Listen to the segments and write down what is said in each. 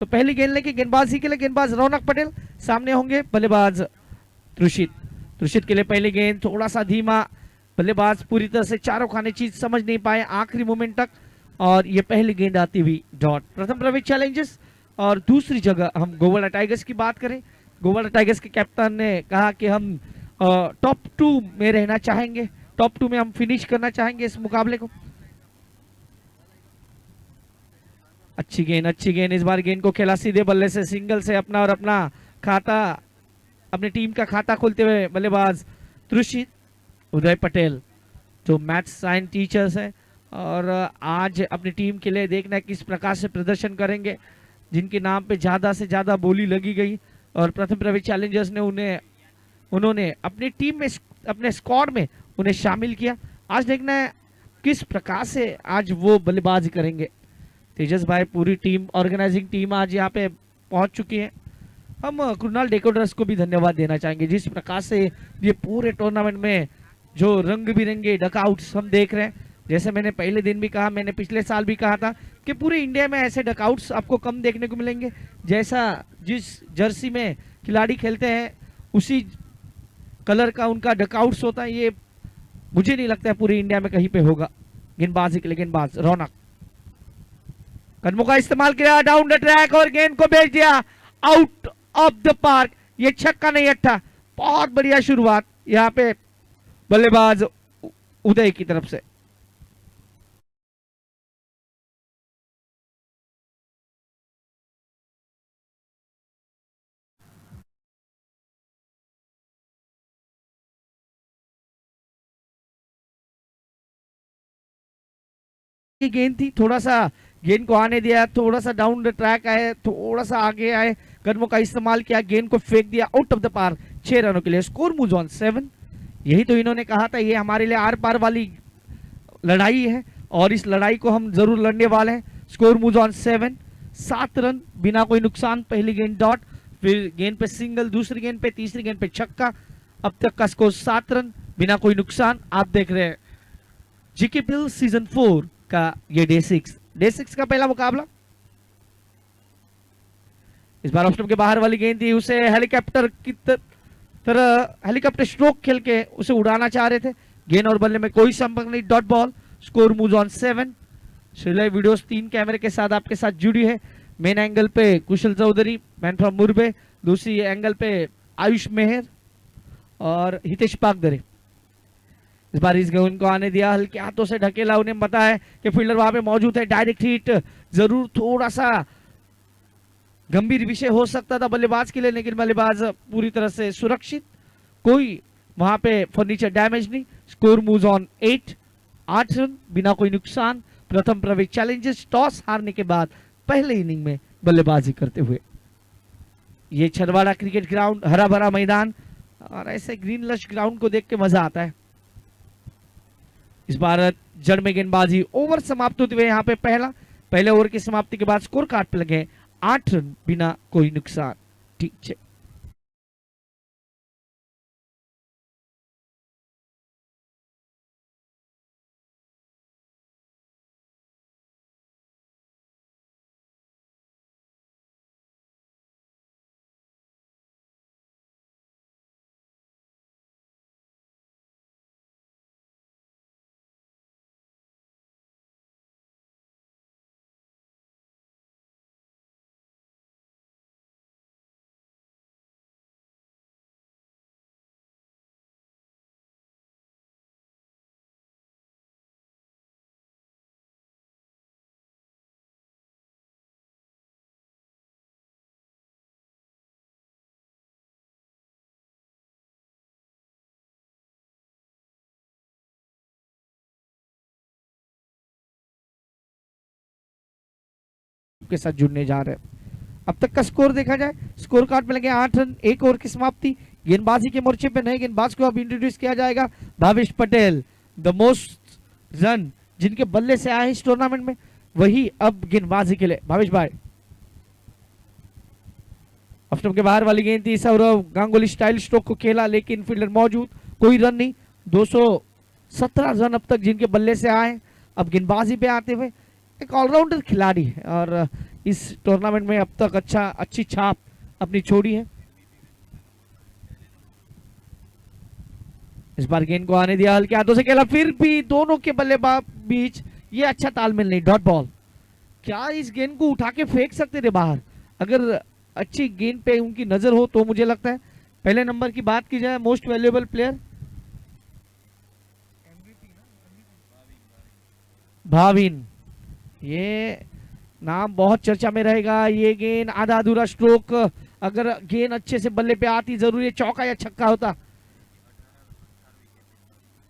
तो पहली गेंद लेके गेंदबाजी के लिए गेंदबाज रौनक पटेल, सामने होंगे बल्लेबाज त्रुषित। त्रुषित के लिए पहली गेंद, थोड़ा सा धीमा, बल्लेबाज पूरी तरह से चारों खाने चीज समझ नहीं पाए आखिरी मोमेंट तक, और ये पहली गेंद आती हुई डॉट। प्रथम प्रवेश चैलेंजेस। और दूसरी जगह हम गोवाड़ा टाइगर्स की बात करें, गोवाड़ा टाइगर्स के कैप्टन ने कहा कि हम टॉप 2 में रहना चाहेंगे, टॉप 2 में हम फिनिश करना चाहेंगे इस मुकाबले को। अच्छी गेंद, इस बार गेंद को खेला सीधे बल्ले से, सिंगल से अपना और अपना खाता, अपनी टीम का खाता खोलते हुए बल्लेबाज त्रुषित। उदय पटेल जो मैथ साइंस टीचर्स है और आज अपनी टीम के लिए देखना है किस प्रकार से प्रदर्शन करेंगे, जिनके नाम पे ज्यादा से ज्यादा बोली लगी गई और प्रथम प्रवेश चैलेंजर्स ने उन्होंने अपनी टीम में, अपने स्क्वाड में उन्हें शामिल किया। आज देखना है किस प्रकार से आज वो बल्लेबाजी करेंगे। तेजस भाई, पूरी टीम, ऑर्गेनाइजिंग टीम आज यहाँ पे पहुंच चुकी है। हम कृणाल डेकोडर्स को भी धन्यवाद देना चाहेंगे, जिस प्रकार से ये पूरे टूर्नामेंट में जो रंग बिरंगे डकआउट्स हम देख रहे हैं। जैसे मैंने पहले दिन भी कहा, मैंने पिछले साल भी कहा था कि पूरे इंडिया में ऐसे डकआउट्स आपको कम देखने को मिलेंगे। जैसा जिस जर्सी में खिलाड़ी खेलते हैं उसी कलर का उनका डकआउट्स होता है, ये मुझे नहीं लगता है पूरे इंडिया में कहीं पे होगा। गेंदबाजी के लिए गेंदबाज रौनक, कदमों का इस्तेमाल किया डाउन द ट्रैक और गेंद को भेज दिया आउट ऑफ द पार्क। ये छक्का नहीं अट्ठा, बहुत बढ़िया शुरुआत यहाँ पे बल्लेबाज उदय की तरफ से। गेंद थी, थोड़ा सा गेंद को आने दिया, थोड़ा सा डाउन द ट्रैक आए, थोड़ा सा आगे आए, कदमों का इस्तेमाल किया, गेंद को फेंक दिया आउट ऑफ द पार्क। 6 रनों के लिए स्कोर मूव्स ऑन 7। यही तो इन्होंने कहा था, ये हमारे लिए आर पार वाली लड़ाई है और इस लड़ाई को हम जरूर लड़ने वाले हैं। स्कोर मूव्स ऑन 7, 7 रन बिना कोई नुकसान। पहली गेंद डॉट, फिर गेंद पे सिंगल, दूसरी गेंद पे, तीसरी गेंद पे छक्का। अब तक का स्कोर 7 रन बिना कोई नुकसान। आप देख रहे हैं जीके पिल सीजन 4 का ये डे 6 का पहला मुकाबला। इस बार ऑप्शन के बाहर वाली गेंद थी, उसे हेलीकॉप्टर की तरह हेलीकॉप्टर स्ट्रोक खेल के उसे उड़ाना चाह रहे थे। गेंद और बल्ले में कोई संपर्क नहीं, dot ball. Score moves on 7। श्रीलय वीडियोस 3 कैमरे के साथ आपके साथ जुड़ी है। मेन एंगल पे कुशल चौधरी, मैन फ्रॉम मुरबे, दूसरी एंगल पे आयुष मेहर और हितेश पागदरे। इस बार इस गेंद को आने दिया, हल्के हाथों से ढकेला, उन्हें पता है कि फील्डर वहां पे मौजूद है। डायरेक्ट हिट जरूर थोड़ा सा गंभीर विषय हो सकता था बल्लेबाज के लिए, लेकिन बल्लेबाज पूरी तरह से सुरक्षित, कोई वहां पे फर्नीचर डैमेज नहीं। स्कोर मूव्स ऑन 8 रन बिना कोई नुकसान। प्रथम प्रवेश चैलेंजर्स टॉस हारने के बाद पहले इनिंग में बल्लेबाजी करते हुए। ये छरवाड़ा क्रिकेट ग्राउंड, हरा भरा मैदान और ऐसे ग्रीन लश ग्राउंड को देख के मजा आता है। इस बार जड़ में गेंदबाजी, ओवर समाप्त होते हुए यहाँ पे पहले ओवर की समाप्ति के बाद स्कोर कार्ड पे लगे 8 रन बिना कोई नुकसान। ठीक है, के साथ जुड़ने जा रहे हैं। अब तक का स्कोर देखा जाए, स्कोर कार्ड में लगे 8 रन, 1 ओवर की समाप्ति। गेंदबाजी के मोर्चे पे नए गेंदबाज को अब इंट्रोड्यूस किया जाएगा, Bhavesh Patel. The most run जिनके बल्ले से आए इस टूर्नामेंट में, वही अब गेंदबाजी के लिए भावेश भाई। ऑफ के बाहर वाली गेंद थी, सौरव गांगुली स्टाइल स्ट्रोक को खेला, लेकिन फील्डर मौजूद, कोई रन नहीं। 217 रन अब तक जिनके बल्ले से आए। अब गेंदबाजी पे आते हुए एक ऑलराउंडर खिलाड़ी है और इस टूर्नामेंट में अब तक अच्छी छाप अपनी छोड़ी है। इस बार गेंद को आने दिया, हल्के हाथों से खेला, फिर भी दोनों के बल्लेबाज बीच ये अच्छा तालमेल नहीं। Dot ball. क्या इस गेंद को उठा के फेंक सकते थे बाहर? अगर अच्छी गेंद पे उनकी नजर हो तो मुझे लगता है। पहले नंबर की बात की जाए, मोस्ट वैल्यूएबल प्लेयर भाविन, ये नाम बहुत चर्चा में रहेगा। ये गेंद आधा अधूरा स्ट्रोक, अगर गेंद अच्छे से बल्ले पे आती जरूर ये चौका या छक्का होता।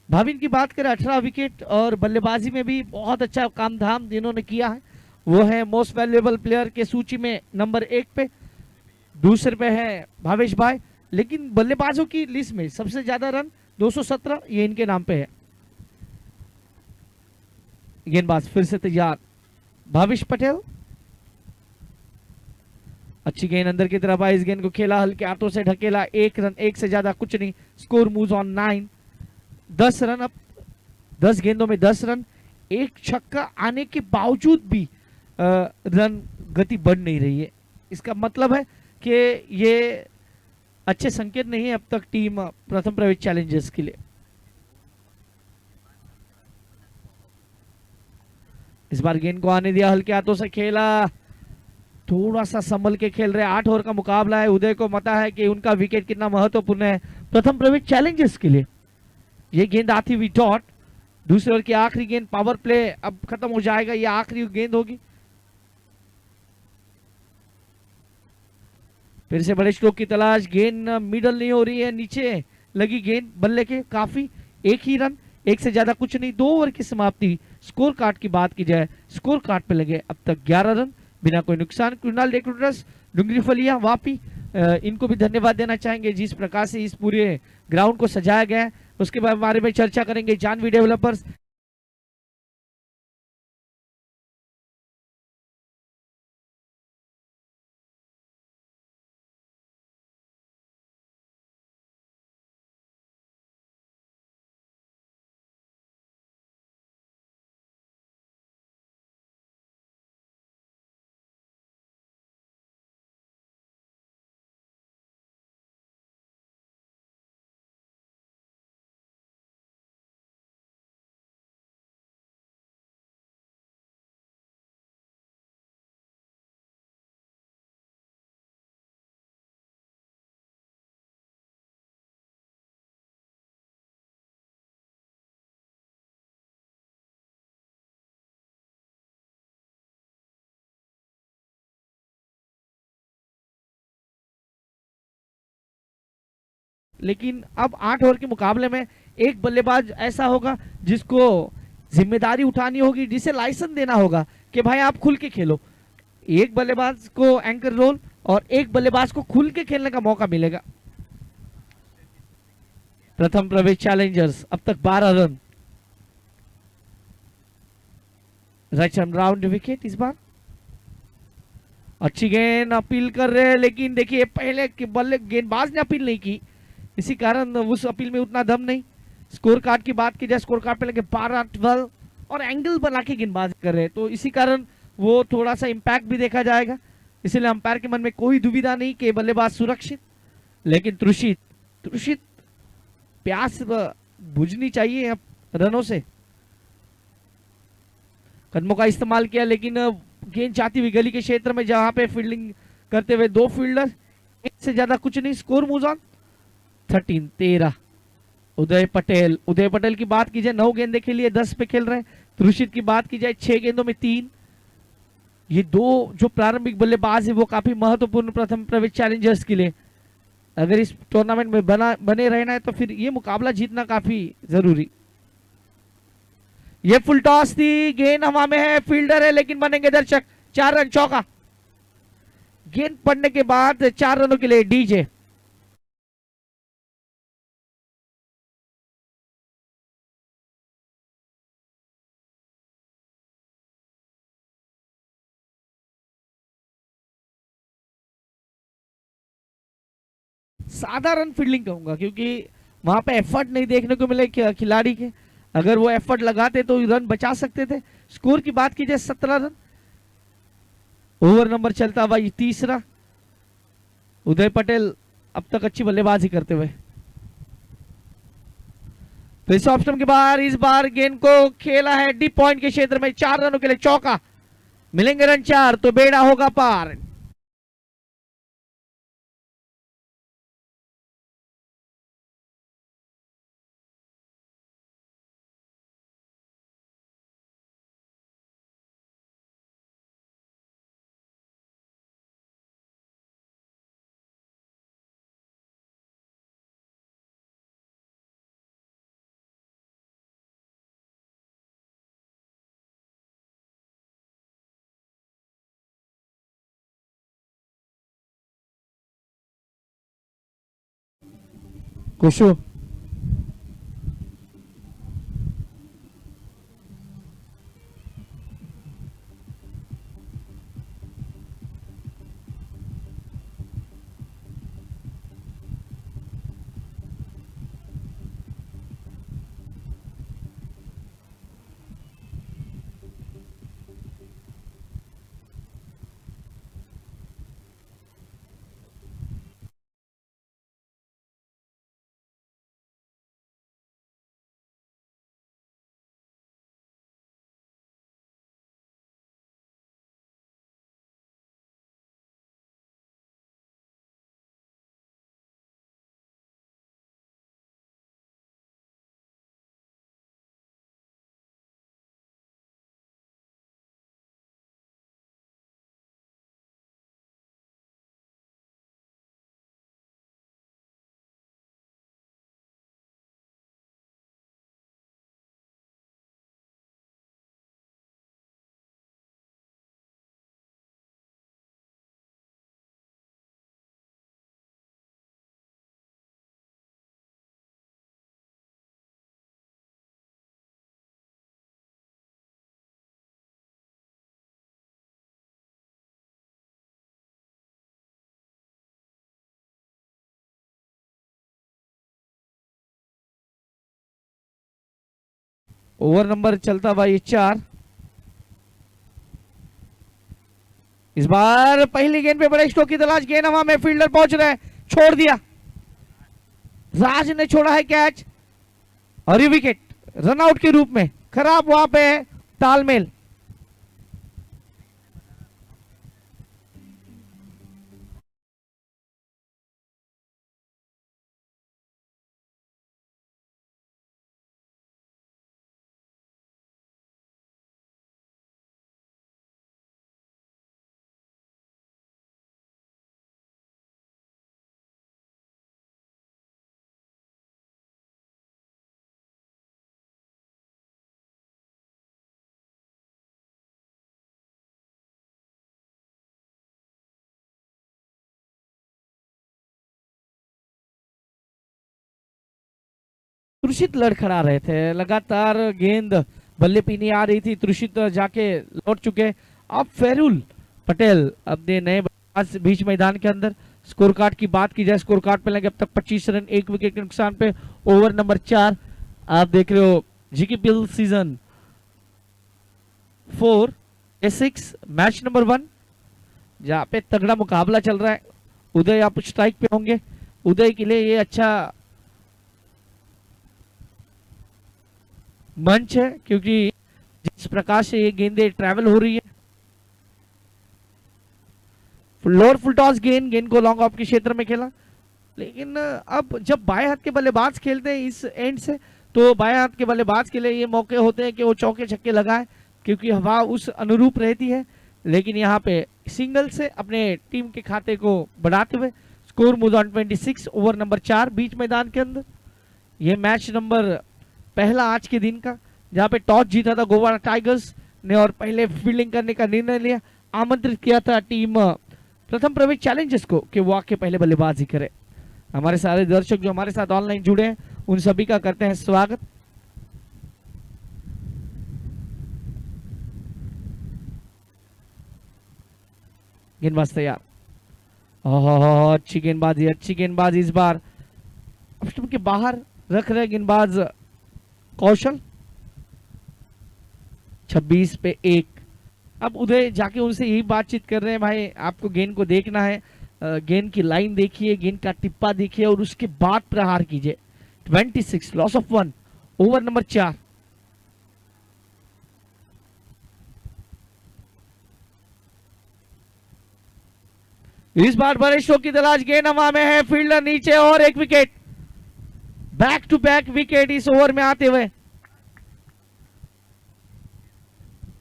भाविन की बात करें 18 विकेट और बल्लेबाजी में भी बहुत अच्छा काम धाम इन्होंने किया है। वो है मोस्ट वैल्यूएबल प्लेयर के सूची में नंबर 1 पे। दूसरे पे है भावेश भाई, लेकिन बल्लेबाजों की लिस्ट में सबसे ज्यादा रन 217 ये इनके नाम पे है। गेंदबाज फिर से तैयार, भावेश पटेल। अच्छी गेंद अंदर की तरफ आई, इस गेंद को खेला, हल्के हाथों से ढकेला, 1 रन, 1 से ज्यादा कुछ नहीं। Score moves on 9। 10 रन, अब 10 गेंदों में 10 रन। एक छक्का आने के बावजूद भी रन गति बढ़ नहीं रही है। इसका मतलब है कि ये अच्छे संकेत नहीं है अब तक टीम प्रथम प्रवेश चैलेंजर्स के लिए। इस बार गेंद को आने दिया, हल्के हाथों से खेला, थोड़ा सा संभल के खेल रहे। 8 ओवर का मुकाबला है, उदय को पता है कि उनका विकेट कितना महत्वपूर्ण है प्रथम प्रवेश चैलेंजर्स के लिए। ये गेंद आती हुई डॉट। दूसरे ओवर की आखिरी गेंद, पावर प्ले अब खत्म हो जाएगा, ये आखिरी गेंद होगी। फिर से बड़े स्ट्रोक की तलाश, गेंद मिडल नहीं हो रही है, नीचे लगी गेंद बल्ले के, काफी। 1 ही रन, 1 से ज्यादा कुछ नहीं। 2 ओवर की समाप्ति। स्कोर कार्ड की बात की जाए, स्कोर कार्ड पे लगे अब तक 11 रन बिना कोई नुकसान। कृणाल डेकोडस, डुंगरी फलिया, वापी, इनको भी धन्यवाद देना चाहेंगे जिस प्रकार से इस पूरे ग्राउंड को सजाया गया है। उसके बारे में चर्चा करेंगे जानवी डेवलपर्स। लेकिन अब 8 ओवर के मुकाबले में एक बल्लेबाज ऐसा होगा जिसको जिम्मेदारी उठानी होगी, जिसे लाइसेंस देना होगा कि भाई आप खुल के खेलो। एक बल्लेबाज को एंकर रोल और एक बल्लेबाज को खुल के खेलने का मौका मिलेगा। प्रथम प्रवेश चैलेंजर्स अब तक 12 रन। रचन राउंड विकेट इस बार। अच्छी गेंद, अपील कर रहे हैं, लेकिन देखिए पहले के बल्ले गेंदबाज ने अपील नहीं की, इसी कारण उस अपील में उतना दम नहीं। स्कोर कार्ड की बात की जाए, स्कोर कार्ड पे लगे 12, 12 और एंगल बना के गेंदबाज कर रहे हैं, तो इसी कारण वो थोड़ा सा इंपैक्ट भी देखा जाएगा। इसलिए अंपायर के मन में कोई दुविधा नहीं कि बल्लेबाज सुरक्षित। लेकिन त्रुषित त्रुषित प्यास बुझनी चाहिए अब रनों से। कदमों का इस्तेमाल किया, लेकिन गेंद जाती हुई गली के क्षेत्र में, जहां पे फील्डिंग करते हुए 2 फील्डर, एक से ज्यादा कुछ नहीं। Score moves on 13, 13। उदय पटेल की बात की जाए 9 गेंदे के लिए 10 पे खेल रहे हैं। त्रुषित की बात की जाए 6 गेंदों में 3। ये 2 जो प्रारंभिक बल्लेबाज है वो काफी महत्वपूर्ण प्रथम प्रवेश चैलेंजर्स के लिए। अगर इस टूर्नामेंट में बने रहना है तो फिर ये मुकाबला जीतना काफी जरूरी। ये फुल टॉस थी, गेंद हवा में है, फील्डर है लेकिन बनेंगे दर्शक। 4 रन, चौका। गेंद पड़ने के बाद 4 रनों के लिए डीजे। साधारण फील्डिंग कहूंगा, क्योंकि वहां पे एफर्ट नहीं देखने को मिले खिलाड़ी के। अगर वो एफर्ट लगाते तो रन बचा सकते थे। स्कोर की बात की जाए 17 रन। ओवर नंबर चलता हुआ ये तीसरा। उदय पटेल अब तक अच्छी बल्लेबाजी करते हुए, तो इस ऑप्शन के बाहर इस बार गेंद को खेला है डीप पॉइंट के क्षेत्र में, 4 रनों के लिए चौका। मिलेंगे रन 4 तो बेड़ा होगा पार। कुशु ओवर नंबर चलता हुआ ये 4। इस बार पहली गेंद पे बड़े स्ट्रोक की तलाश, गेंद हवा में, फील्डर पहुंच रहे हैं, छोड़ दिया। राज ने छोड़ा है कैच और ये विकेट रनआउट के रूप में। खराब वहां पे है तालमेल। त्रुषित लड़खड़ा रहे थे, लगातार गेंद बल्ले पे नहीं आ रही थी। त्रुषित जाके लौट चुके। अब फेरुल पटेल अपने नए बल्लेबाज बीच मैदान के अंदर। स्कोर कार्ड की बात की जाए, स्कोर कार्ड पे लगे अब तक 25 रन 1 विकेट के नुकसान पे। ओवर नंबर 4 आप देख रहे हो। जीकेपीएल सीजन 4 6 मैच नंबर 1 जहाँ पे तगड़ा मुकाबला चल रहा है। उदय आप स्ट्राइक पे होंगे। उदय के लिए ये अच्छा मंच है क्योंकि जिस प्रकार से ये गेंदे ट्रैवल हो रही है। लोअर फुल टॉस गेंद को लॉन्ग ऑफ के क्षेत्र में खेला, लेकिन अब जब बाएं हाथ के बल्लेबाज खेलते हैं इस एंड से, तो बाएं हाथ के बल्लेबाज के लिए ये मौके होते हैं कि वो चौके छक्के लगाए क्योंकि हवा उस अनुरूप रहती है। लेकिन यहाँ पे सिंगल से अपने टीम के खाते को बढ़ाते हुए score move on 26। Over number 4 बीच मैदान के अंदर। ये मैच नंबर पहला आज के दिन का, जहां पे टॉस जीता था गोवा टाइगर्स ने और पहले फील्डिंग करने का निर्णय लिया। आमंत्रित किया था टीम प्रथम प्रवेश चैलेंजर्स को कि वो आके पहले बल्लेबाजी करे। हमारे सारे दर्शक जो हमारे साथ ऑनलाइन जुड़े हैं उन सभी का करते हैं स्वागत। गेंदबाज तैयार। अच्छी गेंदबाजी इस बार ऑप्शन के बाहर रख रहे गेंदबाज कौशल। 26 पे 1। अब उदय जाके उनसे यही बातचीत कर रहे हैं, भाई आपको गेंद को देखना है, गेंद की लाइन देखिए, गेंद का टिप्पा देखिए और उसके बाद प्रहार कीजिए। 26 लॉस ऑफ 1, ओवर नंबर 4। इस बार बड़े शो की तलाश, गेंद हवा में है, फील्डर नीचे और एक wicket. Back to back wicket इस ओवर में आते हुए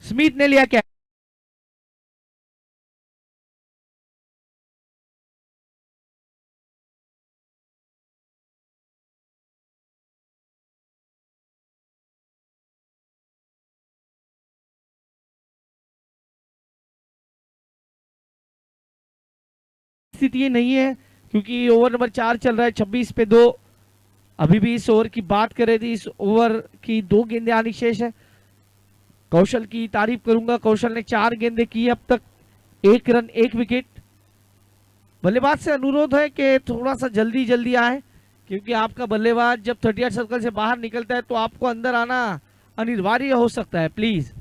स्मिथ ने लिया क्या। स्थिति नहीं है क्योंकि ओवर नंबर 4 चल रहा है, 26 पे 2। अभी भी इस ओवर की बात करें तो इस ओवर की 2 गेंदें आनी शेष है। कौशल की तारीफ करूंगा, कौशल ने 4 गेंदें की अब तक, 1 रन 1 विकेट। बल्लेबाज से अनुरोध है कि थोड़ा सा जल्दी जल्दी आए, क्योंकि आपका बल्लेबाज जब 38 सर्कल से बाहर निकलता है तो आपको अंदर आना अनिवार्य हो सकता है। प्लीज,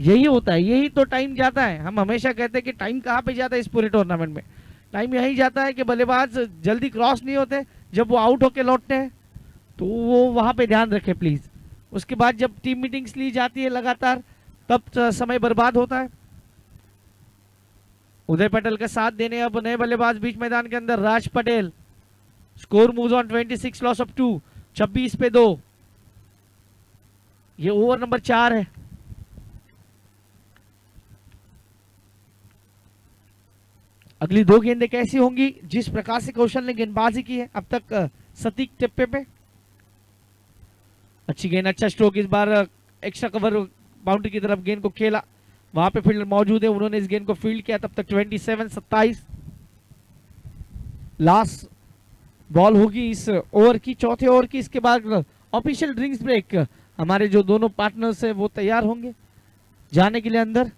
यही होता है, यही तो टाइम जाता है। हम हमेशा कहते हैं कि टाइम कहाँ पे जाता है इस पूरे टूर्नामेंट में, टाइम यही जाता है कि बल्लेबाज जल्दी क्रॉस नहीं होते, जब वो आउट होके लौटते हैं तो वो वहां पे ध्यान रखे प्लीज। उसके बाद जब टीम मीटिंग्स ली जाती है लगातार, तब समय बर्बाद होता है। उदय पटेल का साथ देने अब नए बल्लेबाज बीच मैदान के अंदर, Raj Patel. Score moves on 26 loss of 2, 26 पे 2। ये ओवर नंबर 4 है। अगली 2 गेंदें कैसी होंगी, जिस प्रकार से कौशल ने गेंदबाजी की है अब तक सटीक टिप्पे पे। अच्छी गेंद, अच्छा स्ट्रोक। इस बार एक्स्ट्रा कवर बाउंड्री की तरफ गेंद को खेला, वहां पे फील्डर मौजूद है, उन्होंने इस गेंद को फील्ड किया। तब तक 27-27। लास्ट बॉल होगी इस ओवर की, चौथे ओवर की। इसके बाद ऑफिशियल ड्रिंक्स ब्रेक। हमारे जो दोनों पार्टनर्स है वो तैयार होंगे जाने के लिए अंदर।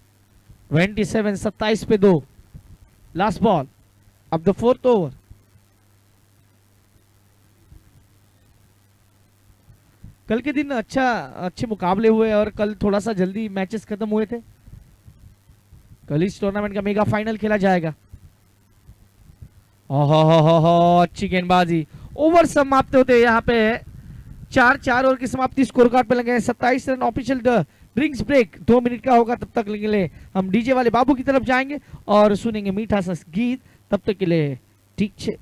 27-27 पे 2, लास्ट बॉल अब द 4th ओवर। कल के दिन अच्छे मुकाबले हुए और कल थोड़ा सा जल्दी मैचेस खत्म हुए थे। कल इस टूर्नामेंट का मेगा फाइनल खेला जाएगा। अच्छी गेंदबाजी। ओवर समाप्त होते यहाँ पे 4 ओवर की समाप्ति स्कोर कार्ड पे लगे 27 रन। ऑफिशियल ड्रिंक्स ब्रेक 2 मिनट का होगा, तब तक के लिए हम डीजे वाले बाबू की तरफ जाएंगे और सुनेंगे मीठा सा गीत। तब तक के लिए ठीक है।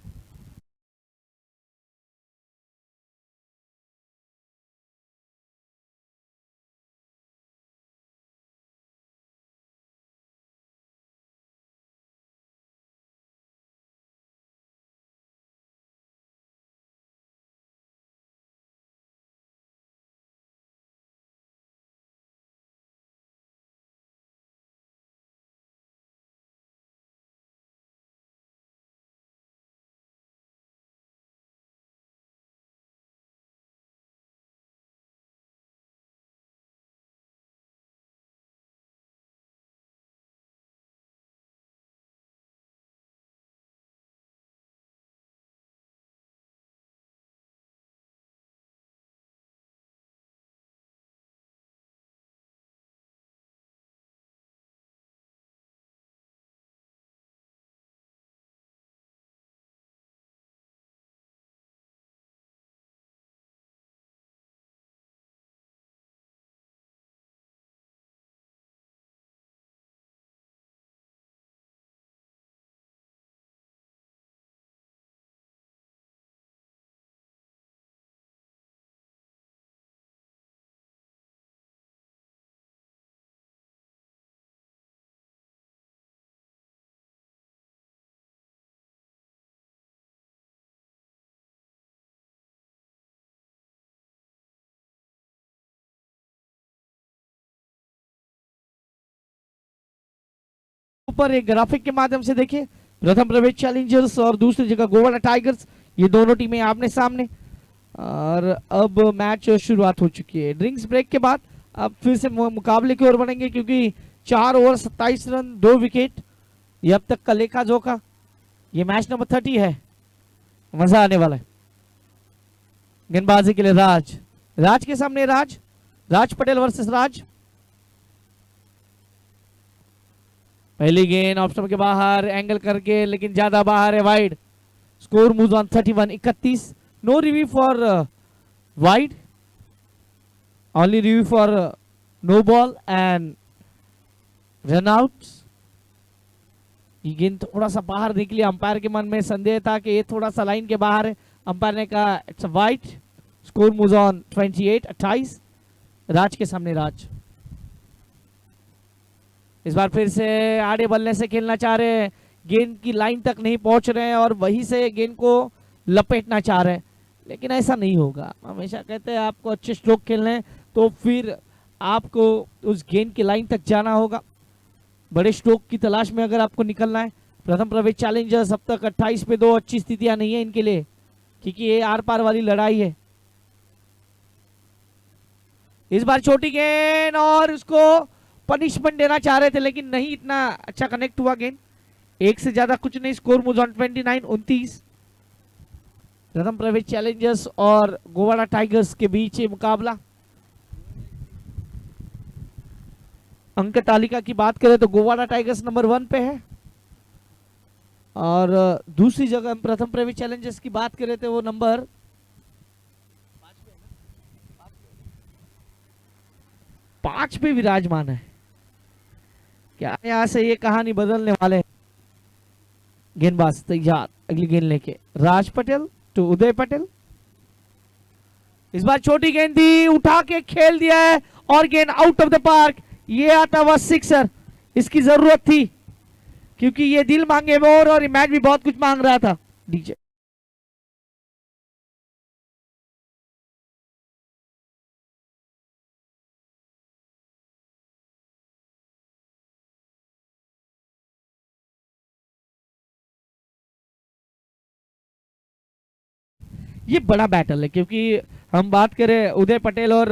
ऊपर एक ग्राफिक के माध्यम से देखिए, प्रथम प्रवेश चैलेंजर्स और दूसरी जगह गोवाड़ा टाइगर्स, ये दोनों टीमें आमने सामने। और अब मैच शुरुआत हो चुकी है। ड्रिंक्स ब्रेक के बाद अब फिर से मुकाबले की ओर बढ़ेंगे, क्योंकि 4 ओवर 27 रन 2 विकेट, ये अब तक का लेखा जोखा। ये मैच नंबर 30 है, मजा आने वाला है। गेंदबाजी के लिए राज के सामने राज पटेल वर्सेस राज। पहली गेंद ऑफ स्टंप के बाहर एंगल करके, लेकिन ज्यादा बाहर है, wide. Score moves on 31-31। No review for wide, only review for no ball and run out. ये गेंद थोड़ा सा बाहर निकली, अंपायर के मन में संदेह था कि ये थोड़ा सा लाइन के बाहर है, अंपायर ने कहा it's a wide. Score moves on 28-28। राज के सामने राज इस बार फिर से आड़े बल्ले से खेलना चाह रहे हैं, गेंद की लाइन तक नहीं पहुंच रहे हैं और वहीं से गेंद को लपेटना चाह रहे हैं, लेकिन ऐसा नहीं होगा। हमेशा कहते हैं आपको अच्छे स्ट्रोक खेलने हैं तो फिर आपको उस गेंद की लाइन तक जाना होगा, बड़े स्ट्रोक की तलाश में अगर आपको निकलना है। प्रथम प्रवेश चैलेंजर्स अब तक 28 पे 2 अच्छी स्थितियां नहीं है इनके लिए, क्योंकि ये आर पार वाली लड़ाई है। इस बार छोटी गेंद और उसको पनिशमेंट देना चाह रहे थे, लेकिन नहीं इतना अच्छा कनेक्ट हुआ गेंद, एक से ज्यादा कुछ नहीं। Score moves on 29-29। प्रथम प्रवेश चैलेंजर्स और गोवाड़ा टाइगर्स के बीच ये मुकाबला। अंक तालिका की बात करें तो गोवाड़ा टाइगर्स नंबर 1 पे है, और दूसरी जगह प्रथम प्रवेश चैलेंजर्स की बात करें तो वो नंबर 5 पे विराजमान है। क्या यहां से ये कहानी बदलने वाले हैं? गेंदबाज तैयार, अगली गेंद लेके राज पटेल टू उदय पटेल। इस बार छोटी गेंद थी, उठा के खेल दिया है और गेंद आउट ऑफ द पार्क। ये आता हुआ सिक्सर, इसकी जरूरत थी क्योंकि ये दिल मांगे मोर और ये मैच भी बहुत कुछ मांग रहा था। डीजे ये बड़ा बैटल है, क्योंकि हम बात करें उदय पटेल और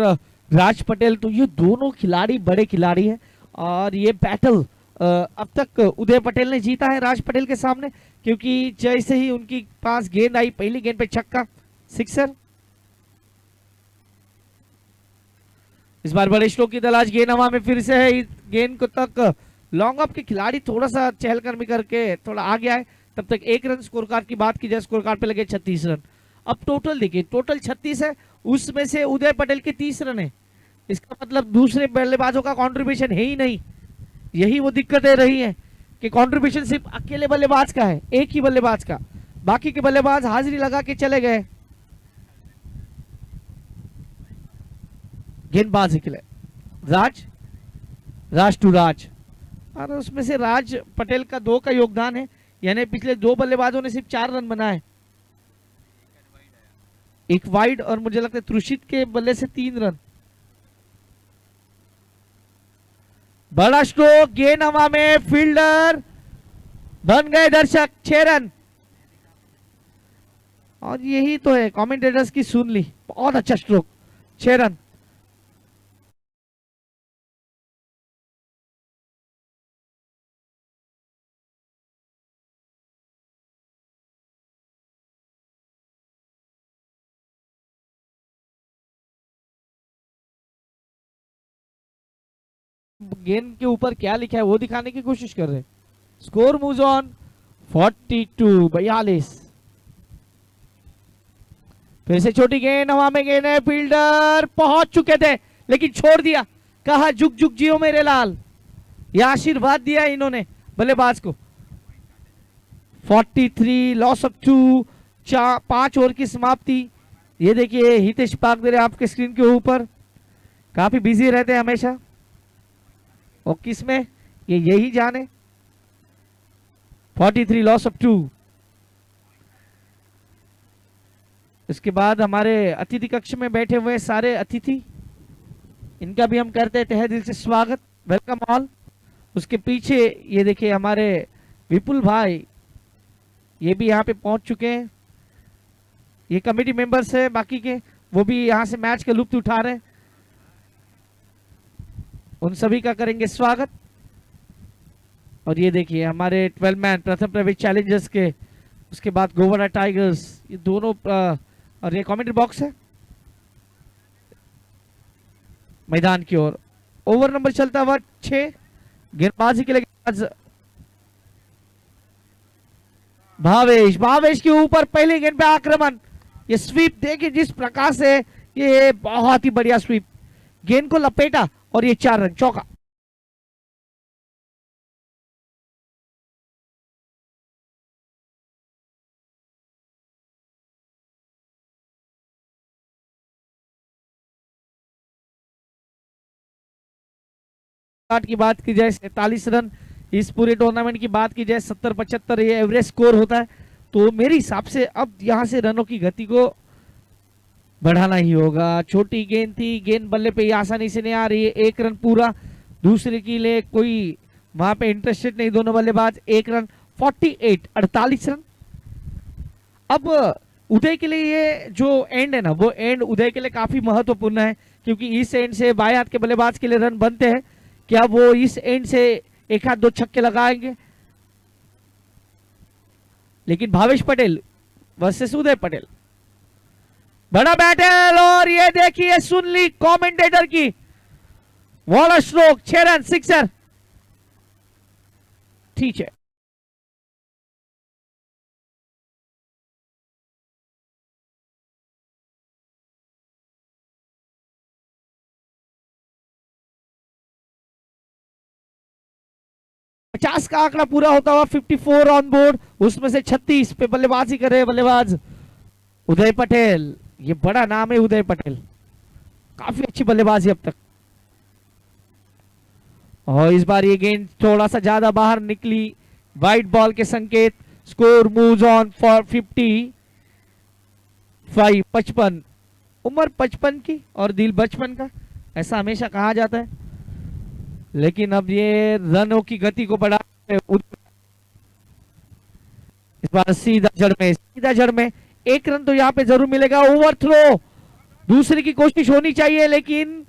राज पटेल तो ये दोनों खिलाड़ी बड़े खिलाड़ी हैं, और ये बैटल अब तक उदय पटेल ने जीता है राज पटेल के सामने, क्योंकि जैसे ही उनकी पास गेंद आई, पहली गेंद पे छक्का, सिक्सर। इस बार बड़े स्ट्रोक की तलाश, गेंद हवा में फिर से है, गेंद को तक लॉन्ग ऑफ के खिलाड़ी थोड़ा सा चहलकदमी करके थोड़ा आ गया है। तब तक 1 रन स्कोर कार्ड की बात की जाए, स्कोर कार्ड पे लगे 36 रन। अब टोटल देखिए, टोटल 36 है, उसमें से उदय पटेल के 30 रन है, इसका मतलब दूसरे बल्लेबाजों का कंट्रीब्यूशन है ही नहीं। यही वो दिक्कतें रही हैं कि कंट्रीब्यूशन सिर्फ अकेले बल्लेबाज का है, एक ही बल्लेबाज का, बाकी के बल्लेबाज हाजिरी लगा के चले गए। गेंदबाज निकले राज, राज टू राज, और उसमें से राज पटेल का 2 का योगदान है, यानी पिछले 2 बल्लेबाजों ने सिर्फ 4 रन बनाए, एक वाइड और मुझे लगता है त्रुषित के बल्ले से 3 रन। बड़ा स्ट्रोक, गेंद हवा में, फील्डर बन गए दर्शक, 6 रन। और यही तो है, कमेंटेटर्स की सुन ली, बहुत अच्छा स्ट्रोक, 6 रन। गेंद के ऊपर क्या लिखा है वो दिखाने की कोशिश कर रहे हैं। Score moves on 42-42। फिर से छोटी गेंद हवा में, गेंद है, फील्डर पहुंच चुके थे लेकिन छोड़ दिया, कहा जुग जुग जियो मेरे लाल, यह आशीर्वाद दिया इन्होंने बल्लेबाज को। 43 लॉस ऑफ 2, 5 ओवर की समाप्ति। ये देखिए हितेश पागदरे आपके स्क्रीन के ऊपर काफी बिजी रहते हैं हमेशा, और किस में ये यही जाने। 43 लॉस ऑफ 2। इसके बाद हमारे अतिथि कक्ष में बैठे हुए सारे अतिथि, इनका भी हम करते हैं तहे दिल से स्वागत, वेलकम ऑल। उसके पीछे ये देखिए हमारे विपुल भाई, ये भी यहाँ पे पहुंच चुके हैं, ये कमेटी मेंबर्स है बाकी के, वो भी यहाँ से मैच का लुत्फ उठा रहे हैं, उन सभी का करेंगे स्वागत। और ये देखिए हमारे 12 मैन प्रथम प्रवेश चैलेंजर्स के, उसके बाद गोवाड़ा टाइगर्स, ये दोनों, और ये कमेंट्री बॉक्स है मैदान की ओर। ओवर नंबर चलता हुआ 6, गेंदबाजी के लिए भावेश, भावेश के ऊपर पहले गेंद पे आक्रमण, ये स्वीप देखिए जिस प्रकार से, ये बहुत ही बढ़िया स्वीप, गेंद को लपेटा और ये 4 रन, चौका। की बात की जाए 47 रन, इस पूरे टूर्नामेंट की बात की जाए 70-75 ये एवरेज स्कोर होता है, तो मेरे हिसाब से अब यहां से रनों की गति को बढ़ाना ही होगा। छोटी गेंद थी, गेंद बल्ले पे आसानी से नहीं आ रही है, 1 रन पूरा, दूसरे के लिए कोई वहां पे इंटरेस्टेड नहीं दोनों बल्लेबाज। 1 रन, 48 रन। अब उदय के लिए ये जो एंड है ना, वो एंड उदय के लिए काफी महत्वपूर्ण है, क्योंकि इस एंड से बाएं हाथ के बल्लेबाज के लिए रन बनते हैं। क्या वो इस एंड से एक हाथ 2 छक्के लगाएंगे? लेकिन भावेश पटेल वर्सेस उदय पटेल, बड़ा बैटल, और ये देखिए सुन ली कमेंटेटर की, वॉलर स्ट्रोक, 6 रन, सिक्सर, ठीक है। पचास का आंकड़ा पूरा होता हुआ 54 ऑन बोर्ड, उसमें से 36 पे बल्लेबाजी कर रहे हैं बल्लेबाज उदय पटेल। ये बड़ा नाम है उदय पटेल, काफी अच्छी बल्लेबाजी अब तक। और इस बार ये गेंद थोड़ा सा ज्यादा बाहर निकली, वाइट बॉल के संकेत। स्कोर मूव्स ऑन फॉर 55, 55, उम्र 55 की और दिल बचपन का, ऐसा हमेशा कहा जाता है। लेकिन अब ये रनों की गति को बढ़ा, इस बार सीधा जड़ में, सीधा जड़ में 1 रन तो यहाँ पे जरूर मिलेगा। ओवर थ्रो, दूसरे की कोशिश होनी चाहिए, लेकिन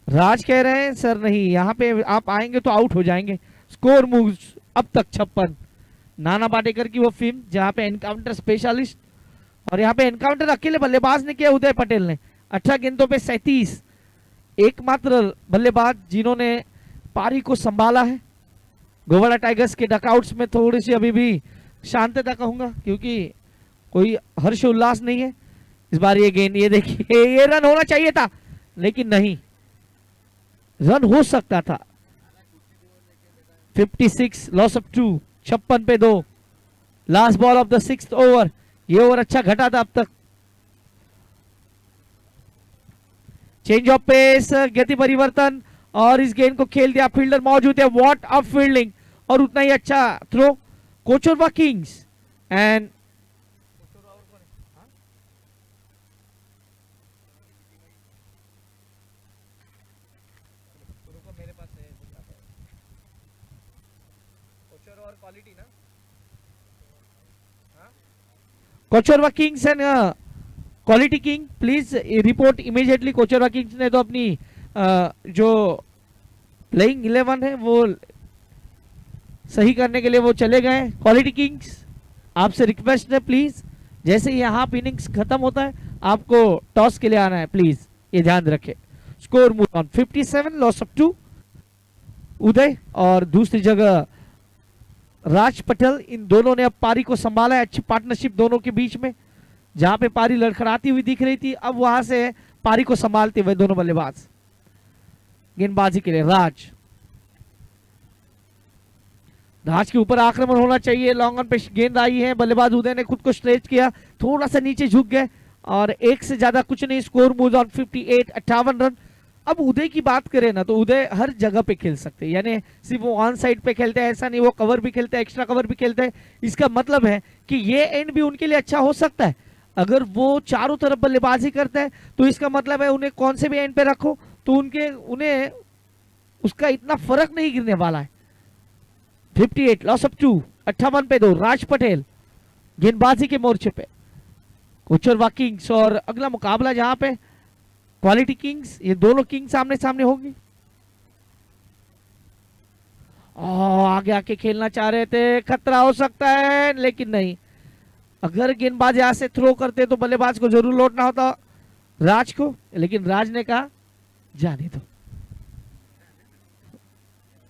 राज कह रहे हैं सर नहीं, यहाँ पे आप आएंगे तो आउट हो जाएंगे। स्कोर मूव्स अब तक 56, नाना पाटेकर की वो फिल्म जहाँ पे एनकाउंटर स्पेशलिस्ट, और यहाँ पे एनकाउंटर अकेले बल्लेबाज ने किया उदय पटेल ने। 18 गेंदों पे 37, एकमात्र बल्लेबाज जिन्होंने पारी को संभाला है। गोवाड़ा टाइगर्स के डकआउट्स में थोड़ी सी अभी भी शांतता कहूंगा, क्योंकि कोई हर्ष उल्लास नहीं है। इस बार ये गेंद, ये देखिए, ये रन होना चाहिए था, लेकिन नहीं, रन हो सकता था। 56, लॉस ऑफ 2, 56 पे 2, last ball of the 6th over. ये ओवर अच्छा घटा था अब तक। चेंज ऑफ पेस, गति परिवर्तन, और इस गेंद को खेल दिया, फील्डर मौजूद है, व्हाट अ फील्डिंग, और उतना ही अच्छा throw. Kochrawa kings and Kochrawa kings and quality king, please report immediately. Kochrawa kings ने तो अपनी जो प्लेइंग 11 है वो सही करने के लिए वो चले गए। क्वालिटी किंग्स आपसे रिक्वेस्ट है, प्लीज जैसे ही हाफ इनिंग्स खत्म होता है आपको टॉस के लिए आना है, प्लीज ये ध्यान रखें। Score move on 57, loss of 2 उदय, और दूसरी जगह राज पटेल। इन दोनों ने अब पारी को संभाला है, अच्छी पार्टनरशिप दोनों के बीच में। जहां पे पारी लड़खड़ाती हुई दिख रही थी, अब वहां से पारी को संभालते हुए दोनों बल्लेबाज। गेंदबाजी के लिए राज, राज के ऊपर आक्रमण होना चाहिए। लॉन्ग ऑन पे गेंद आई है, बल्लेबाज उदय ने खुद को स्ट्रेच किया, थोड़ा सा नीचे झुक गए, और एक से ज्यादा कुछ नहीं। Score move on 58, 58 run. अब उदय की बात करें ना, तो उदय हर जगह पे खेल सकते हैं, यानी सिर्फ वो ऑन साइड पे खेलते हैं ऐसा नहीं, वो कवर भी खेलते हैं, एक्स्ट्रा कवर भी खेलते हैं। इसका मतलब है कि ये एंड भी उनके लिए अच्छा हो सकता है। अगर वो चारों तरफ बल्लेबाजी करते हैं तो इसका मतलब है उन्हें कौन से भी एंड पे रखो तो उन्हें उसका इतना फर्क नहीं गिरने वाला है। 58, लॉस ऑफ 2, 58 पे 2, राज पटेल गेंदबाजी के मोर्चे पे। कोचरवा किंग्स और अगला मुकाबला जहां पे क्वालिटी किंग्स, ये दोनों किंग्स सामने सामने होंगे। आगे आके खेलना चाह रहे थे, खतरा हो सकता है, लेकिन नहीं। अगर गेंदबाज यहां से थ्रो करते तो बल्लेबाज को जरूर लौटना होता राज को, लेकिन राज ने कहा जाने दो।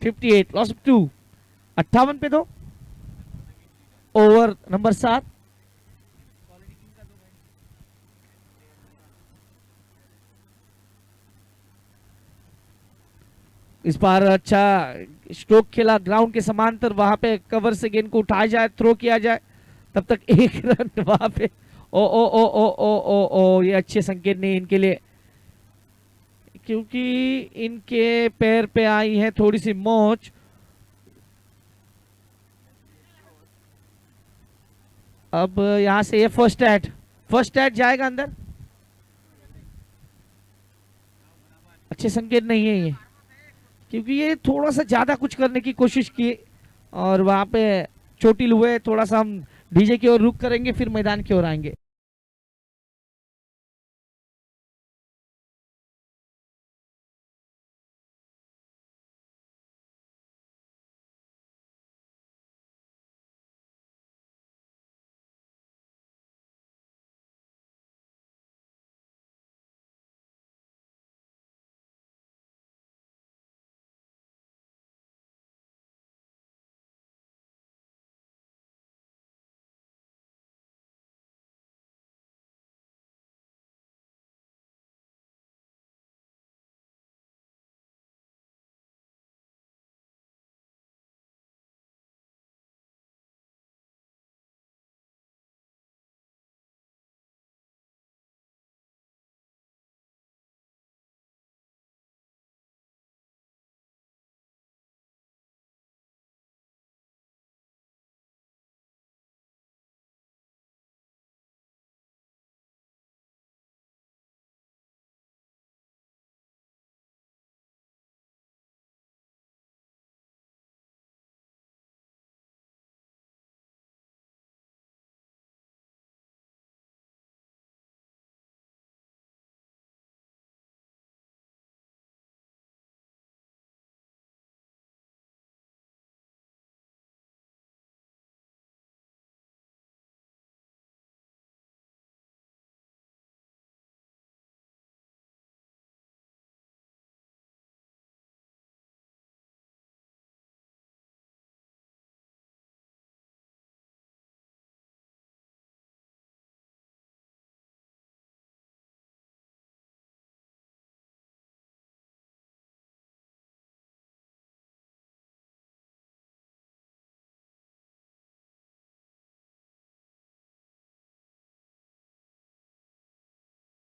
58, लॉस ऑफ 2, 58 पे 2, ओवर नंबर 7। इस बार अच्छा स्ट्रोक खेला ग्राउंड के समांतर, वहां पे कवर से गेंद को उठाया जाए, थ्रो किया जाए, तब तक एक रन वहां पे। ओ ओ ओ ओ ओ ओ ओ ये अच्छे संकेत नहीं इनके लिए, क्योंकि इनके पैर पे आई है थोड़ी सी मोच। अब यहां से ये फर्स्ट एड जाएगा अंदर। अच्छे संकेत नहीं है ये, क्योंकि ये थोड़ा सा ज्यादा कुछ करने की कोशिश की और वहां पे चोटिल हुए। थोड़ा सा हम डीजे की ओर रुक करेंगे, फिर मैदान की ओर आएंगे।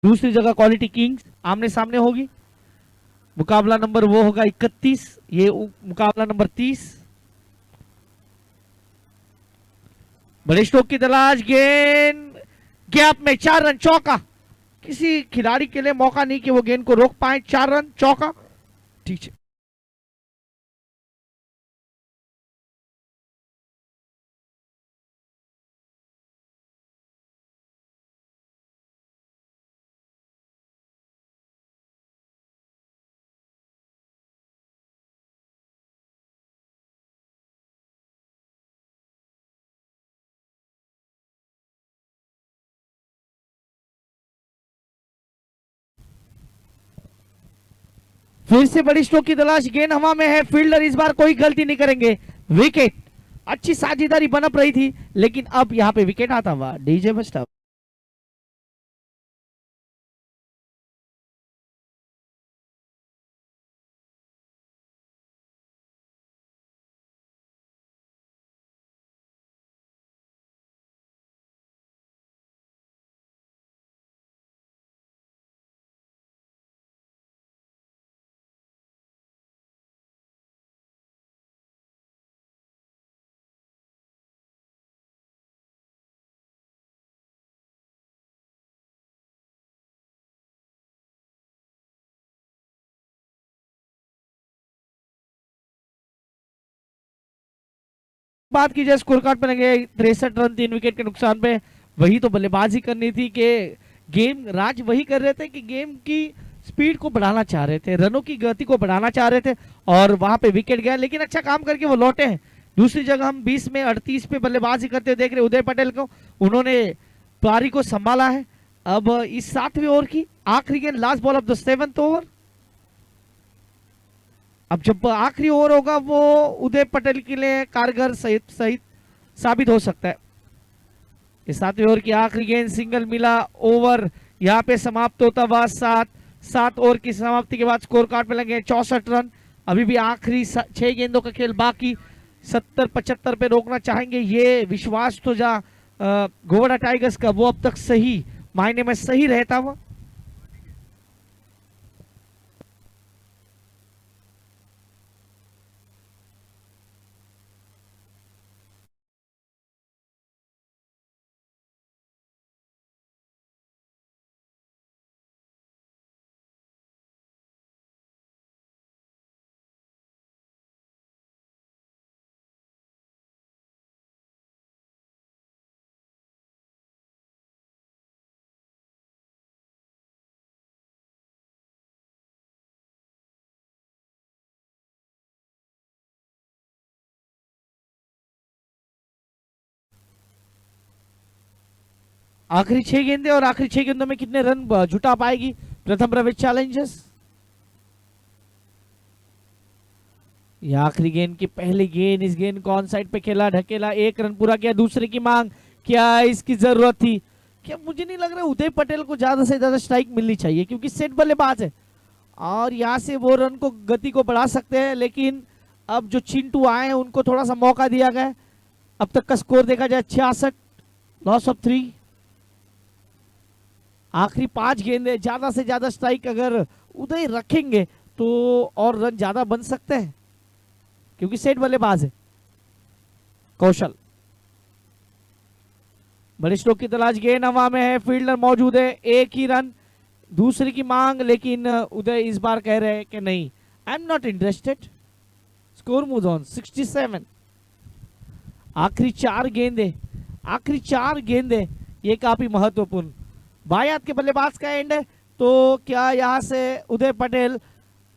दूसरी जगह क्वालिटी किंग्स आमने सामने होगी। मुकाबला नंबर वो होगा 31, ये मुकाबला नंबर 30। बड़े स्ट्रोक की तलाश, गेंद गैप में 4 रन चौका। किसी खिलाड़ी के लिए मौका नहीं कि वो गेंद को रोक पाए। 4 रन चौका, ठीक है। फिर से बड़ी स्ट्रोक की तलाश, गेंद हवा में है, फील्डर इस बार कोई गलती नहीं करेंगे। विकेट, अच्छी साझेदारी बनप रही थी, लेकिन अब यहां पे विकेट आता हुआ डीजे बस्टा। बात की जाए स्कोर कार्ड पे लगे 63 रन 3 विकेट के नुकसान पे, वही तो बल्लेबाजी करनी थी कि गेम राज वही कर रहे थे कि गेम की स्पीड को बढ़ाना चाह रहे थे, रनों की गति को बढ़ाना चाह रहे थे, और वहां पे विकेट गया, लेकिन अच्छा काम करके वो लौटे हैं। दूसरी जगह हम 20 में 38 पे बल्लेबाजी करते देख रहे उदय पटेल को, उन्होंने पारी को संभाला है। अब इस 7वें ओवर की आखिरी गेंद, last ball of the 7th over. अब जब आखिरी ओवर होगा वो उदय पटेल के लिए कारगर सहित सहित साबित हो सकता है। इस 7वें ओवर की आखिरी गेंद, सिंगल मिला, ओवर यहाँ पे समाप्त होता हुआ 7 ओवर की समाप्ति के बाद स्कोर कार्ड पे लगे 64 रन। अभी भी आखिरी 6 गेंदों का खेल बाकी, 70-75 पे रोकना चाहेंगे। ये विश्वास तो जा गोवाड़ा टाइगर्स का वो अब तक सही मायने में सही रहता हुआ। आखिरी 6 गेंदे और आखिरी 6 गेंदों में कितने रन जुटा पाएगी प्रथम प्रवेश चैलेंजर्स। ये आखिरी गेंद की पहली गेंद, इस गेंद को ऑन साइड पे खेला, ढकेला, 1 रन पूरा किया। दूसरे की मांग, क्या इसकी जरूरत थी? क्या मुझे नहीं लग रहा उदय पटेल को ज्यादा से ज्यादा स्ट्राइक मिलनी चाहिए क्योंकि सेट बल्लेबाज है और यहाँ से वो रन को गति को बढ़ा सकते हैं। लेकिन अब जो चिंटू आए हैं उनको थोड़ा सा मौका दिया गया। अब तक का स्कोर देखा जाए 66, लॉस ऑफ 3। आखिरी 5 गेंदे, ज्यादा से ज्यादा स्ट्राइक अगर उदय रखेंगे तो और रन ज्यादा बन सकते हैं क्योंकि सेट बल्लेबाज है। कौशल, बड़े स्ट्रोक की तलाश, गेंद हवा में है, फील्डर मौजूद है, 1 ही रन। दूसरे की मांग, लेकिन उदय इस बार कह रहे हैं कि नहीं, I am not interested. Score moves on 67। आखिरी 4 गेंदे, आखिरी 4 गेंदे, ये काफी महत्वपूर्ण। बाएं हाथ के बल्लेबाज का एंड है, तो क्या यहां से उदय पटेल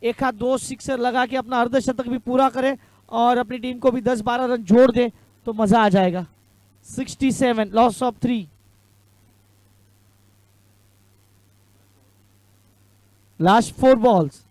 1 हाथ 2 सिक्सर लगा के अपना अर्धशतक भी पूरा करे और अपनी टीम को भी 10-12 रन जोड़ दे तो मजा आ जाएगा। 67, loss of 3। Last 4 balls.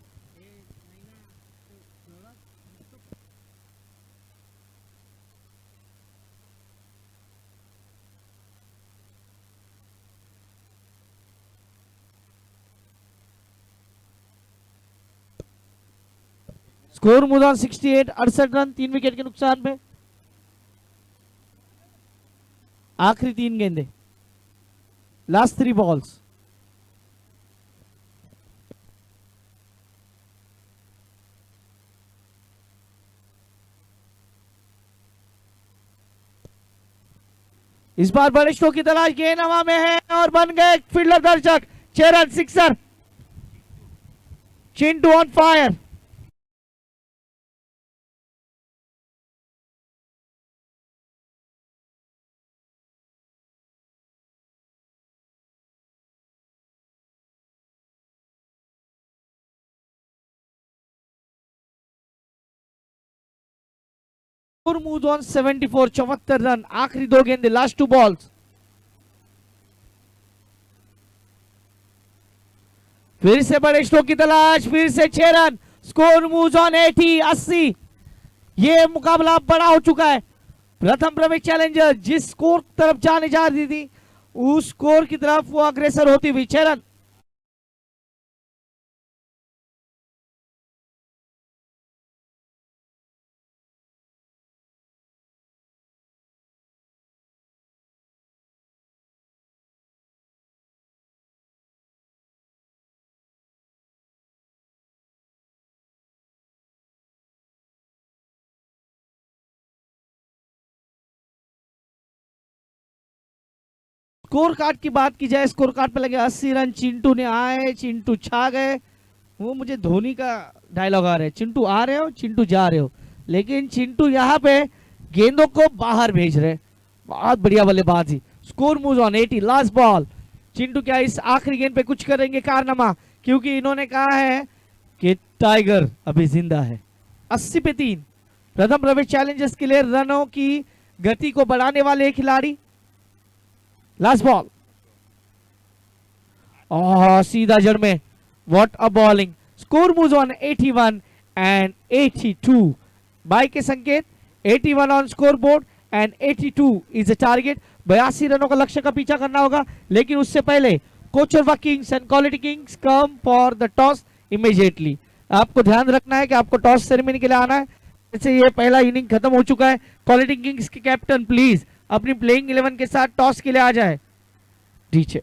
Score move on 68, 68 run, 3 wicket के नुकसान में। आखिरी 3 गेंदे, लास्ट 3 बॉल्स। इस बार बड़े स्ट्रोक की तलाश, गेंद हवा में है और बन गए फील्डर दर्शक, 6 run, sixer. Chintu on fire. Move on 74, 74 run, आखिरी 2 गेंदे, लास्ट 2 बॉल्स। फिर से बड़े स्ट्रोक की तलाश, फिर से 6 रन। Score move on 80, 80। ये मुकाबला बड़ा हो चुका है। प्रथम प्रवेश चैलेंजर जिस स्कोर तरफ जाने जा रही थी उस स्कोर की तरफ वो अग्रसर होती हुई 6 रन। स्कोर कार्ड की बात की जाए, स्कोर कार्ड पे लगे 80 रन। चिंटू ने आए, चिंटू छा गए। वो मुझे धोनी का डायलॉग आ रहा है, चिंटू आ रहे हो, चिंटू जा रहे हो। लेकिन चिंटू यहाँ पे गेंदों को बाहर भेज रहे, बहुत बढ़िया बल्लेबाजी। Score move on 80, last ball. Chintu क्या इस आखिरी गेंद पे कुछ करेंगे कारनामा, क्योंकि इन्होंने कहा है कि टाइगर अभी जिंदा है। 80 पे 3 प्रथम प्रवेश चैलेंजर्स के लिए रनों की गति को बढ़ाने वाले खिलाड़ी। लास्ट बॉल, सीधा जड़ में, what a bowling. Score moves on 81 and 82। By के संकेत 81 on score board and 82 is a target. 82 रनों का लक्ष्य का पीछा करना होगा, लेकिन उससे पहले Kochrawa kings and quality kings come for the toss immediately. आपको ध्यान रखना है कि आपको टॉस सेरेमनी के लिए आना है। जैसे ये पहला इनिंग खत्म हो चुका है, क्वालिटी किंग्स के कैप्टन प्लीज अपनी प्लेइंग 11 के साथ टॉस के लिए आ जाए नीचे।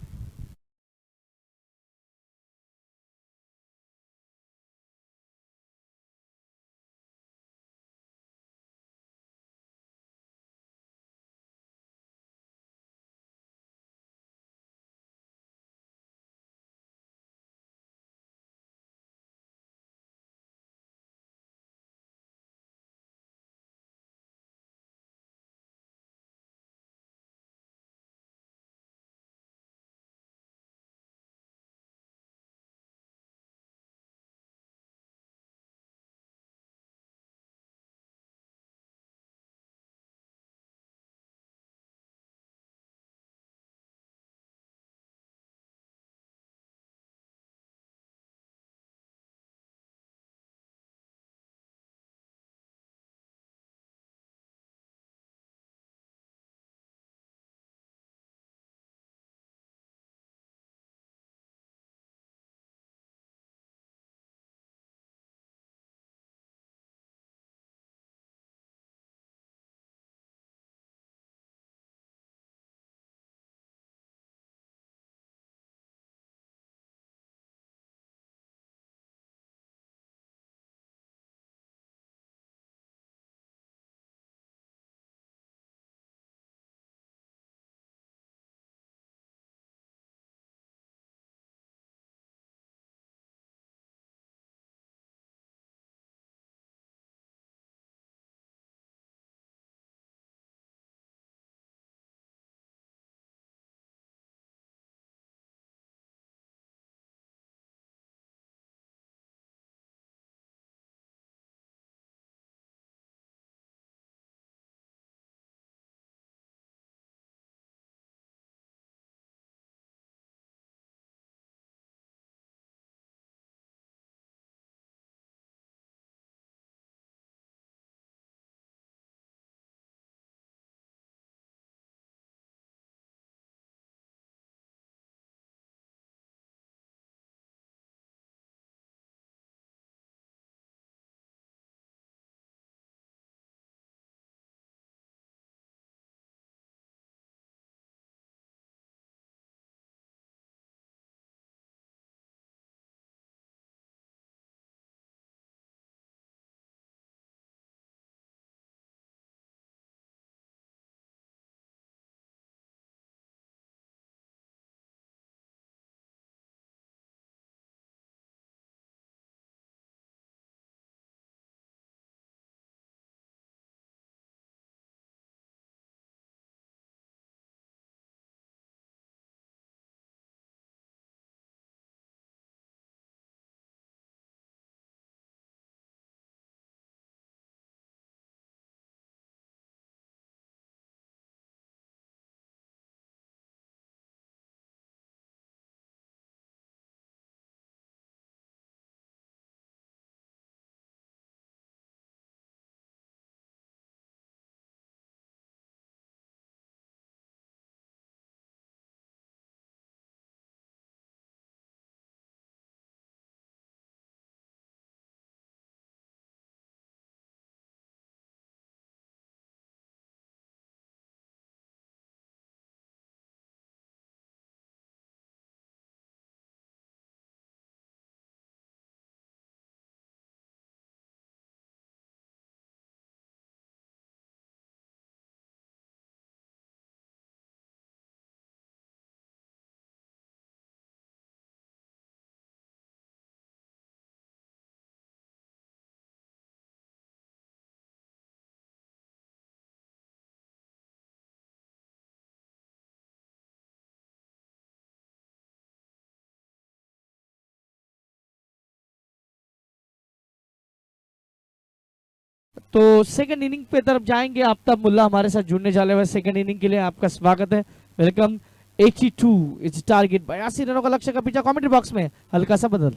तो सेकंड इनिंग पे तरफ जाएंगे। आफ्ताब मुल्ला हमारे साथ जुड़ने वाले हुए सेकंड इनिंग के लिए आपका स्वागत है, वेलकम। 82 इज टारगेट, 82 रनों का लक्ष्य का पीछा। कमेंट्री बॉक्स में हल्का सा बदल।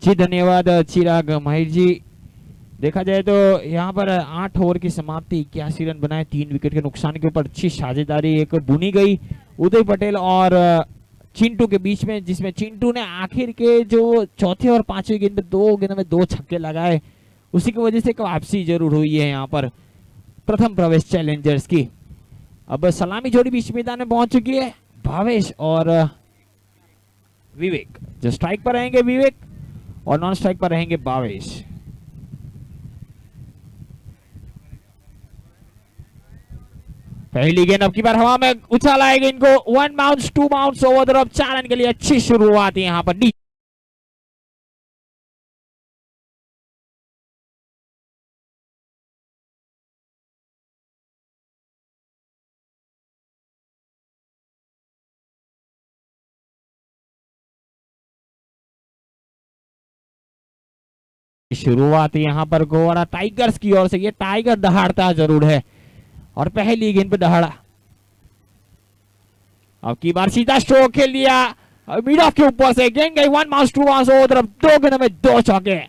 जी धन्यवाद चिराग माहिर जी। देखा जाए तो यहाँ पर 8 ओवर की समाप्ति, 81 रन बनाए, 3 विकेट के नुकसान के ऊपर अच्छी साझेदारी एक बुनी गई उदय पटेल और चिंटू के बीच में, जिसमें चिंटू ने आखिर के जो चौथे और पांचवें गेंद में 2 गेंदों में 2 छक्के लगाए, उसी की वजह से एक वापसी जरूर हुई है यहाँ पर प्रथम प्रवेश चैलेंजर्स की। अब सलामी जोड़ी बीच मैदान में पहुंच चुकी है, भावेश और विवेक। जो स्ट्राइक पर रहेंगे विवेक और नॉन स्ट्राइक पर रहेंगे भावेश। पहली गेंद अब की बार हवा में उछाला है गेंद को, 1 bounce 2 bounce over the run, 4 run के लिए अच्छी शुरुआत है यहाँ पर डी शुरुआत यहाँ पर गोवाड़ा टाइगर्स की ओर से। ये टाइगर दहाड़ता जरूर है और पहली गेंद पे दहाड़ा। अब की बार सीधा स्ट्रोक खेल लिया मिड ऑफ के ऊपर से, गेंद गई 1 बाउंस 2 बाउंस ओवर तरफ, 2 गेंदों में 2 चौके।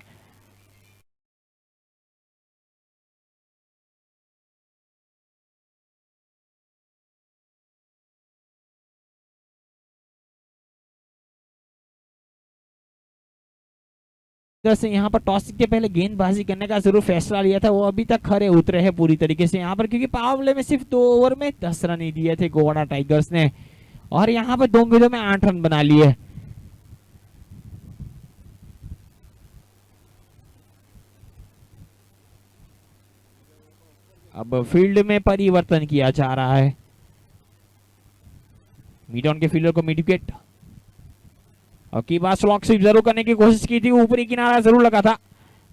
से यहाँ पर टॉस के पहले गेंदबाजी करने का जरूर फैसला लिया था, वो अभी तक खरे उतरे हैं पूरी तरीके से यहाँ पर, क्योंकि पावर प्ले में सिर्फ 2 ओवर में 10 रन ही दिए थे गोवाड़ा टाइगर्स ने और यहाँ पर 2 गेंदों में 8 रन बना लिए। अब फील्ड में परिवर्तन किया जा रहा है, मिड ऑन के फील्डर को मिड विकेट। और की बार स्लॉक स्वीप जरूर करने की कोशिश की थी, ऊपरी किनारा जरूर लगा था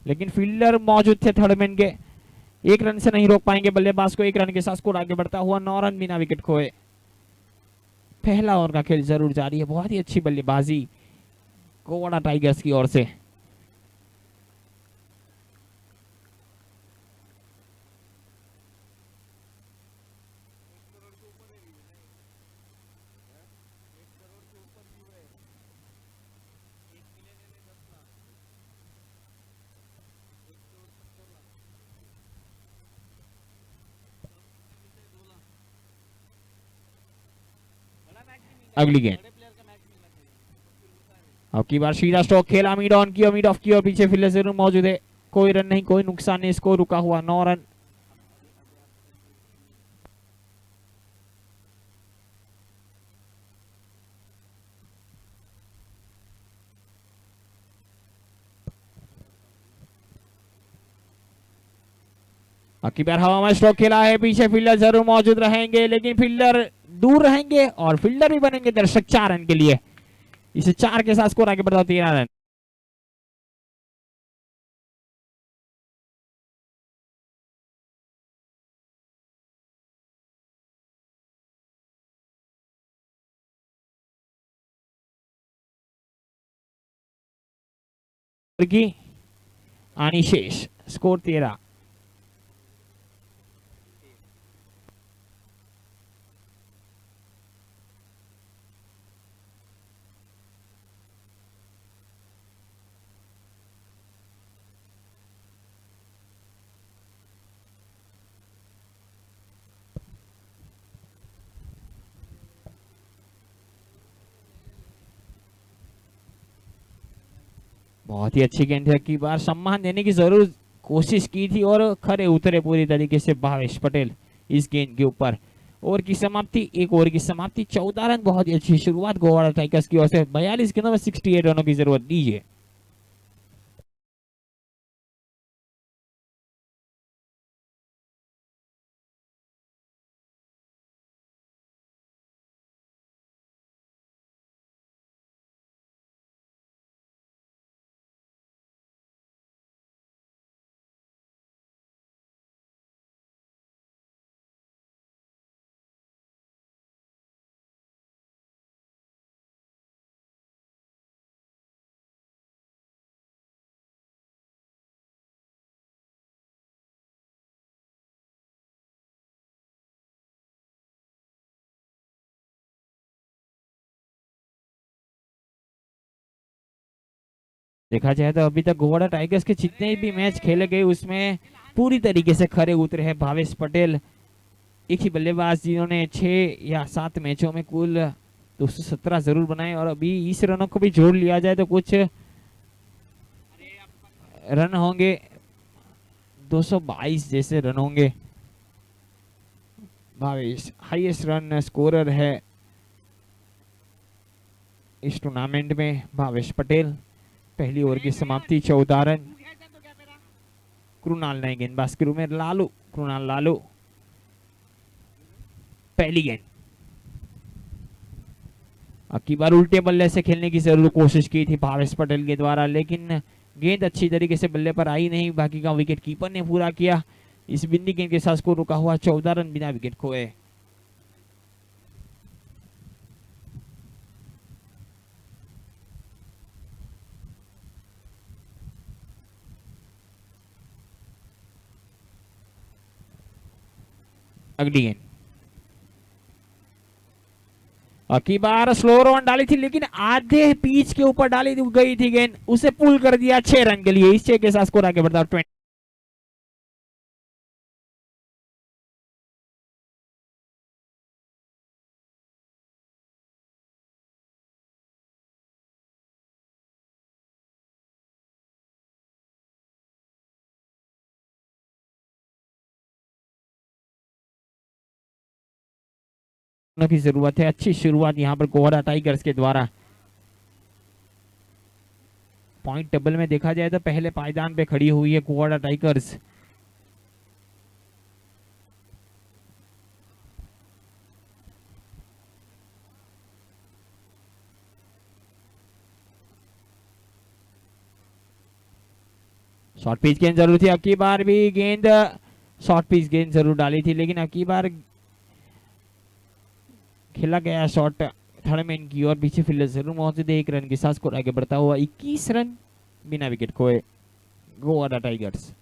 लेकिन फील्डर मौजूद थे थर्ड मैन के, 1 रन से नहीं रोक पाएंगे बल्लेबाज को। 1 रन के साथ स्कोर आगे बढ़ता हुआ 9 रन बिना विकेट खोए। पहला ओवर का खेल जरूर जारी है, बहुत ही अच्छी बल्लेबाजी गोवाड़ा टाइगर्स की ओर से। अगली गेंद अब की बार सीधा स्ट्रोक खेला मिड ऑन की और मिड ऑफ की और पीछे फील्डर जरूर मौजूद है, कोई रन नहीं कोई नुकसान नहीं, स्कोर रुका हुआ 9 रन। की बार हवा में स्ट्रोक खेला है, पीछे फील्डर जरूर मौजूद रहेंगे लेकिन फील्डर दूर रहेंगे और फील्डर भी बनेंगे दर्शक 4 रन के लिए। इसे 4 के साथ स्कोर आगे बढ़ा 13 रन। की आणि शेष स्कोर 13। बहुत ही अच्छी गेंद है, की बार सम्मान देने की जरूर कोशिश की थी और खरे उतरे पूरी तरीके से भावेश पटेल इस गेंद के ऊपर। ओवर की समाप्ति, 1 ओवर की समाप्ति, 14 रन, बहुत ही अच्छी शुरुआत गोवाड़ा टाइगर्स की ओर से। 42 गेंदों में 68 रनों की जरूरत दीजिए। देखा जाए तो अभी तक गोवाड़ा टाइगर्स के जितने भी मैच खेले गए उसमें पूरी तरीके से खरे उतरे हैं भावेश पटेल। एक ही बल्लेबाज जिन्होंने 6 या 7 मैचों में कुल 217 जरूर बनाए, और अभी इस रनों को भी जोड़ लिया जाए तो कुछ रन होंगे, 222 जैसे रन होंगे। भावेश हाईएस्ट रन स्कोरर है इस टूर्नामेंट में, भावेश पटेल। पहली ओवर की समाप्ति 14 रन। कृणाल नए गेंदबाज के रूप में लालू, कृणाल लालू। पहली गेंद, अब की बार उल्टे बल्ले से खेलने की जरूर कोशिश की थी भावेश पटेल के द्वारा, लेकिन गेंद अच्छी तरीके से बल्ले पर आई नहीं। बाकी का विकेट कीपर ने पूरा किया। इस बिंदी गेंद के साथ स्कोर रुका हुआ 14 रन बिना विकेट खोए। अगली गेंद, की बार स्लो रन डाली थी लेकिन आधे पिच के ऊपर डाली गई थी गेंद, उसे पुल कर दिया 6 रन के लिए। इस 6 के साथ स्कोर आगे बढ़ता 20। की जरूरत है। अच्छी शुरुआत यहाँ पर गोवाड़ा टाइगर्स के द्वारा। पॉइंट टेबल में देखा जाए तो पहले पायदान पे खड़ी हुई है गोवाड़ा टाइगर्स। शॉर्ट पिच गेंद जरूर थी, अब की बार भी गेंद शॉर्ट पिच गेंद जरूर डाली थी, लेकिन अब की बार खेला गया शॉट थर्ड मैन की और पीछे फील्डर जरूर मौजूद है। 1 रन के साथ स्कोर आगे बढ़ता हुआ 21 रन बिना विकेट खोए गोवाड़ा टाइगर्स।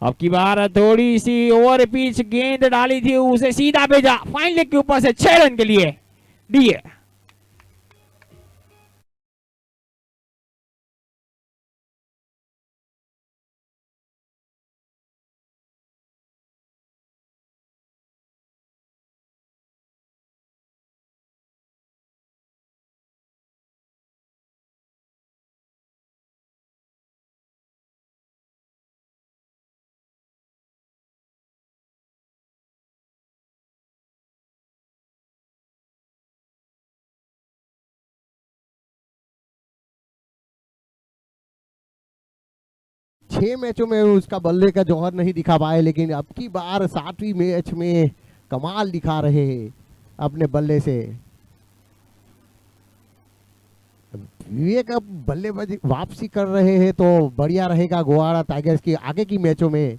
अब की बार थोड़ी सी ओवर पिच गेंद डाली थी, उसे सीधा भेजा फाइन लेग के ऊपर से 6 रन के लिए दिए। छह मैचों में उसका बल्ले का जौहर नहीं दिखा पाए, लेकिन अब की बार 7वीं मैच में कमाल दिखा रहे हैं अपने बल्ले से। विवेक अब बल्लेबाजी वापसी कर रहे हैं तो बढ़िया रहेगा गोवाड़ा टाइगर्स की आगे की मैचों में।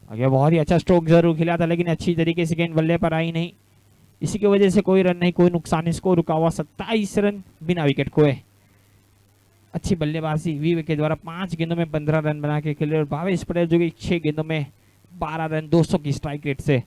आगे बहुत ही अच्छा स्ट्रोक जरूर खिला था, लेकिन अच्छी तरीके से गेंद बल्ले पर आई नहीं। इसी की वजह से कोई रन नहीं, कोई नुकसान। इसको रुका हुआ 27 रन बिना विकेट खोए। अच्छी बल्लेबाजी विवेक के द्वारा 5 गेंदों में 15 रन बना के खेले, और भावेश पटेल जो कि 6 गेंदों में 12 रन 200 की स्ट्राइक रेट से।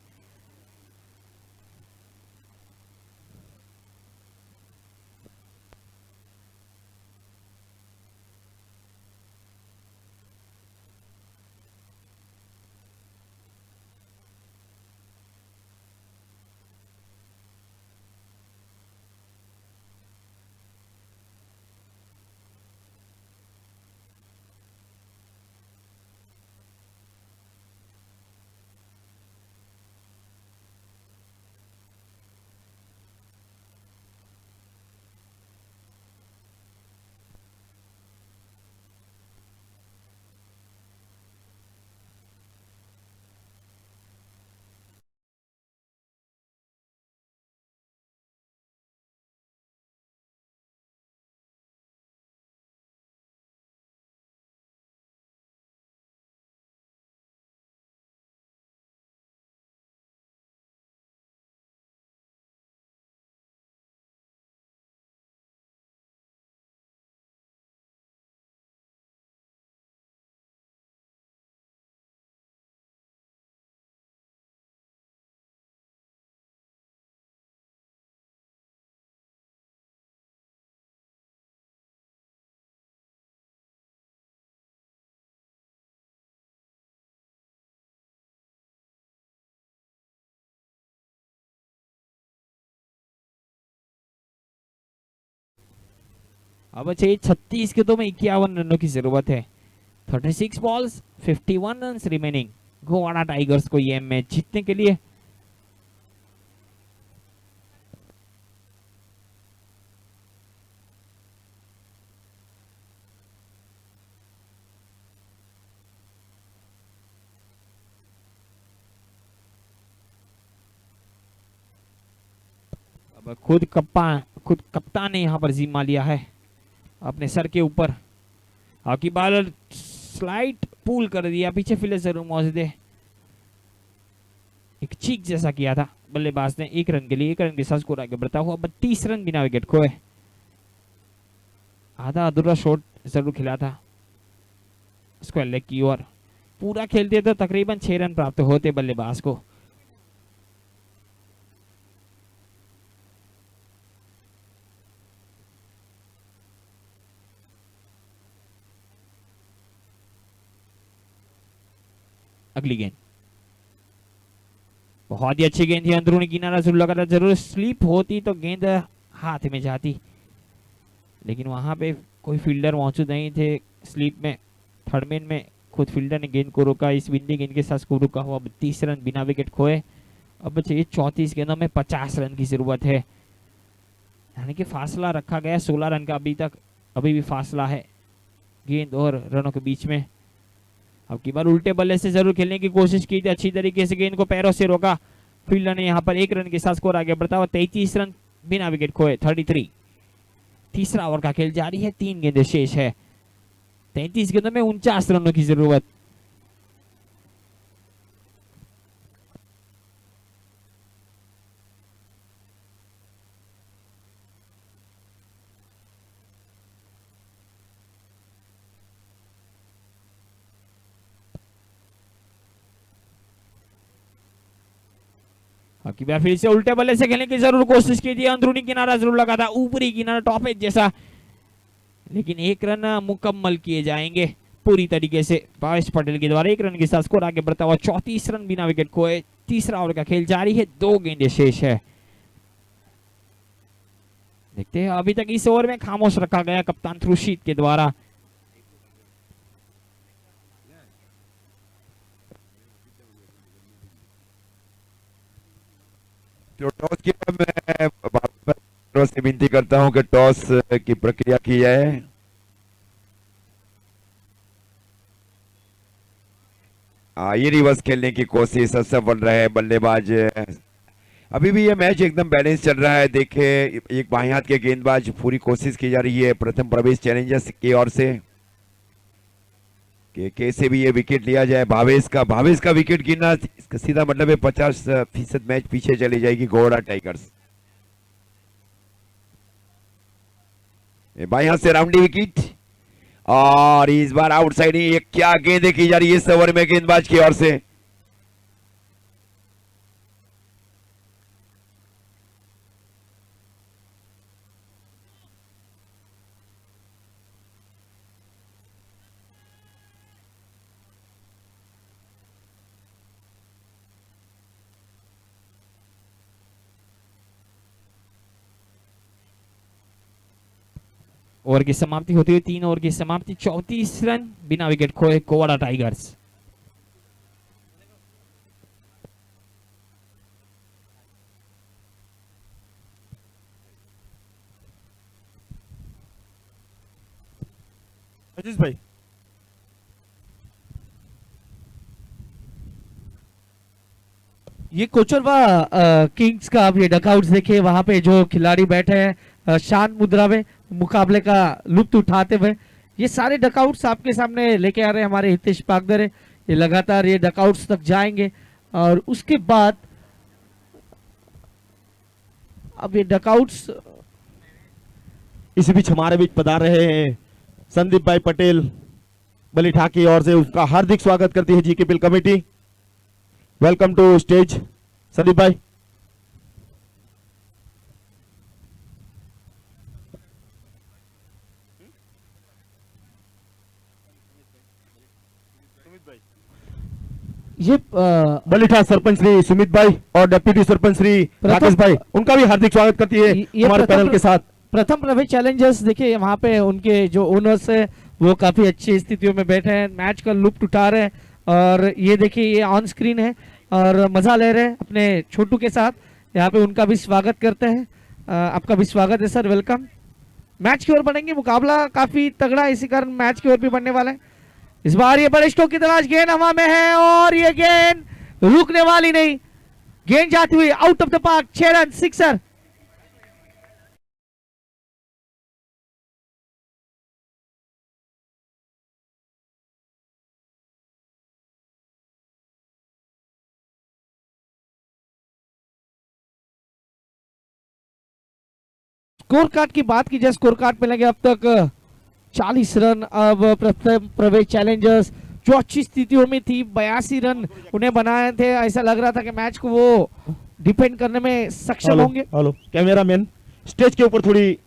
अब चाहिए 36 गेंदों में 51 रनों की जरूरत है। 36 बॉल्स 51 रन रिमेनिंग गोवाड़ा टाइगर्स को ये मैच जीतने के लिए। अब खुद कप्तान ने यहाँ पर जिम्मा लिया है अपने सर के ऊपर। आकी बाल स्लाइड पुल कर दिया, पीछे फील्डर जरूर मौजूद है। एक चीक जैसा किया था बल्लेबाज ने। 1 रन के लिए 1 रन के साथ स्कोर आगे बढ़ता हुआ 32 रन बिना विकेट खोए। आधा अधूरा शॉट जरूर खिला था स्क्वायर लेग की ओर। पूरा खेलते तो तकरीबन 6 रन प्राप्त होते बल्लेबाज को। अगली गेंद बहुत ही अच्छी गेंद थी, अंदरूनी किनारा जरूर लगा था। जरूर स्लिप होती तो गेंद हाथ में जाती, लेकिन वहां पे कोई फील्डर मौजूद नहीं थे। स्लिप में थर्ड मैन में खुद फील्डर ने गेंद को रोका। इस बिंदी गेंद के साथ स्कोर रुका हुआ 32 रन बिना विकेट खोए। अब चाहिए 34 गेंदों में 50 रन की जरूरत है, यानी कि फासला रखा गया 16 रन का। अभी भी फासला है गेंद और रनों के बीच में। अब की बार उल्टे बल्ले से जरूर खेलने की कोशिश की थी, अच्छी तरीके से गेंद को पैरों से रोका फील्डर ने। यहाँ पर 1 रन के साथ स्कोर आगे बढ़ता हुआ 33 रन बिना विकेट खोए 33। तीसरा ओवर का खेल जारी है, 3 गेंदें शेष है। 33 गेंदों में 49 रनों की जरूरत। की बार फिर से उल्टे बल्ले से खेलने की जरूर कोशिश की थी, अंदरूनी किनारा जरूर लगा था, ऊपरी किनारा टॉप एज जैसा, लेकिन 1 रन मुकम्मल किए जाएंगे पूरी तरीके से भावेश पटेल के द्वारा। 1 रन के साथ स्कोर आगे बढ़ता हुआ 34 रन बिना विकेट खोए। तीसरा ओवर का खेल जारी है, 2 गेंदें शेष है। देखते हैं, अभी तक इस ओवर में खामोश रखा गया कप्तान ध्रुशीत के द्वारा। तो टॉस की मैं से विनती करता हूं कि टॉस की प्रक्रिया की जाए। ये रिवर्स खेलने की कोशिश असफल रहे बल्लेबाज। अभी भी ये मैच एकदम बैलेंस चल रहा है। देखे एक बाएं हाथ के गेंदबाज, पूरी कोशिश की जा रही है प्रथम प्रवेश चैलेंजर्स की ओर से कि कैसे भी ये विकेट लिया जाए। भावेश का विकेट गिरना इसका सीधा मतलब है 50% मैच पीछे चली जाएगी गोवाड़ा टाइगर्स। बाएं हाथ से राउंडी विकेट और इस बार आउटसाइड ही। एक क्या गेंद की जा रही है इस ओवर में गेंदबाज की ओर से। ओवर की समाप्ति होती हुई 3 ओवर की समाप्ति, 34 रन बिना विकेट खोए गोवाड़ा टाइगर्स। अजीज भाई, ये कोचरवा किंग्स का आप ये डकआउट्स देखे, वहां पे जो खिलाड़ी बैठे हैं शांत मुद्रा में मुकाबले का लुत्फ उठाते हुए। ये सारे डकआउट्स आपके सामने लेके आ रहे हैं हमारे हितेश पागदरे। ये लगातार ये डकआउट्स तक जाएंगे और उसके बाद अब ये डकआउट्स इसी बीच हमारे बीच पधार रहे हैं संदीप भाई पटेल बलिठा की ओर से। उसका हार्दिक स्वागत करती है GKPL committee. Welcome to stage Sandeep भाई। ये बलिठा सरपंच श्री सुमित भाई और डिप्टी सरपंच श्री राकेश भाई, उनका भी हार्दिक स्वागत करती है हमारे पैनल के साथ। प्रथम प्रवेश चैलेंजर्स देखिए वहाँ पे उनके जो ओनर्स है वो काफी अच्छी स्थितियों में बैठे हैं, मैच का लुत्फ उठा रहे हैं और ये देखिए ये ऑन स्क्रीन है और मजा ले रहे हैं अपने छोटू के साथ। यहाँ पे उनका भी स्वागत करते हैं। आपका भी स्वागत है सर, वेलकम। मैच की ओर बढ़ेंगे, मुकाबला काफी तगड़ा है, इसी कारण मैच की ओर भी बढ़ने वाला है। इस बार ये बड़े स्ट्रोक की तलाश, गेंद हवा में है और ये गेंद रुकने वाली नहीं, गेंद जाती हुई out of the park, 6 run, sixer. Score card की बात की जाए, स्कोर कार्ड मिलेंगे अब तक 40 रन। अब प्रथम प्रवेश चैलेंजर्स जो अच्छी स्थितियों में थी 82 रन उन्हें बनाए थे, ऐसा लग रहा था कि मैच को वो डिफेंड करने में सक्षम हेलो होंगे। हेलो कैमरा मैन, स्टेज के ऊपर थोड़ी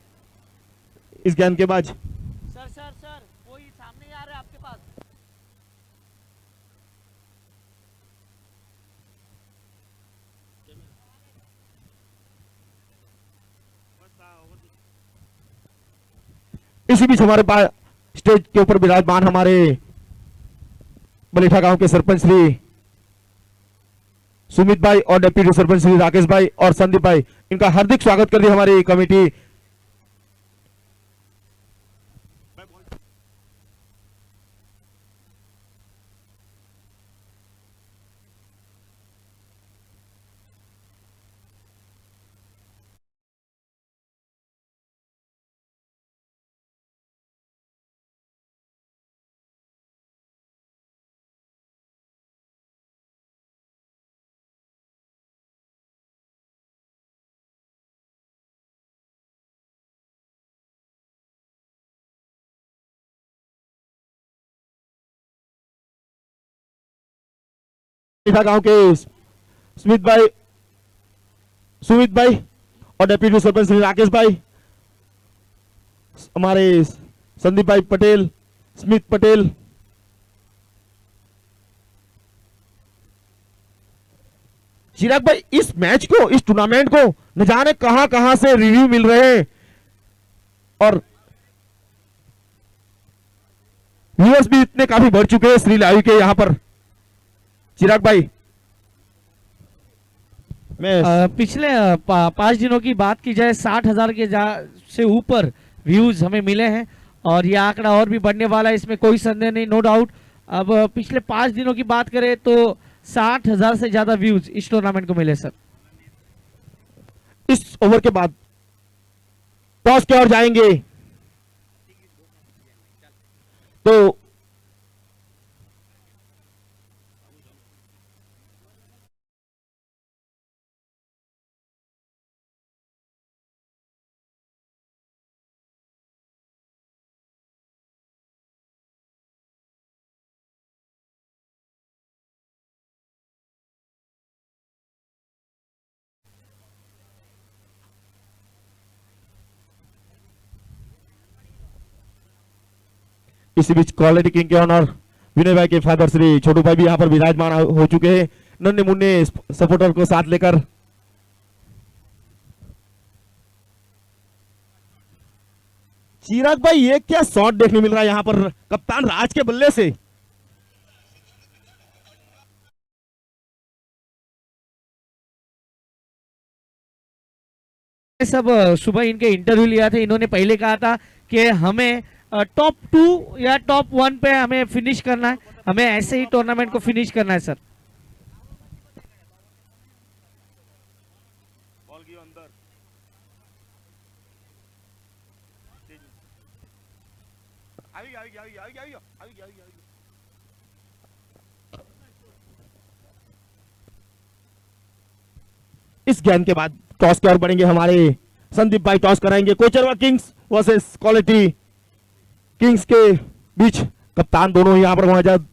इस गेंदबाज सर सर सर कोई सामने आ रहा है आपके पास। इसी बीच हमारे पास स्टेज के ऊपर विराजमान हमारे बलीठा गांव के सरपंच श्री सुमित भाई और डिप्टी सरपंच श्री राकेश भाई और संदीप भाई, इनका हार्दिक स्वागत कर दी हमारी कमेटी। बलीठा गांव के सुमित भाई और डिप्टी सरपंच श्री राकेश भाई, हमारे संदीप भाई पटेल, स्मित पटेल, चिराग भाई, इस मैच को, इस टूर्नामेंट को न जाने कहां कहां से रिव्यू मिल रहे हैं और व्यूअर्स भी इतने काफी बढ़ चुके हैं श्री लाइव के यहाँ पर। चिराग भाई मैं पिछले 5 दिनों की बात की जाए 60,000 के से ऊपर व्यूज हमें मिले हैं और ये आंकड़ा और भी बढ़ने वाला है, इसमें कोई संदेह नहीं, नो डाउट। अब पिछले 5 दिनों की बात करें तो 60,000 से ज्यादा व्यूज इस टूर्नामेंट को मिले सर। इस ओवर के बाद टॉस की ओर जाएंगे तो इसी बीच क्वालिटी किंग के ऑनर विनय भाई के फादर श्री छोटू भाई भी यहाँ पर विराजमान हो चुके हैं नन्हे मुन्ने सपोर्टर को साथ लेकर। चिराग भाई ये क्या शॉट देखने मिल रहा है यहाँ पर कप्तान राज के बल्ले से। सब सुबह इनके इंटरव्यू लिया था, इन्होंने पहले कहा था कि हमें टॉप 2 या टॉप 1 पे हमें फिनिश करना है, हमें ऐसे ही टूर्नामेंट को फिनिश करना है सर। इस गेंद के बाद टॉस की ओर बढ़ेंगे हमारे संदीप भाई, टॉस कराएंगे Kocharva Kings versus quality Kings के बीच। कप्तान दोनों यहां पर मौजूद,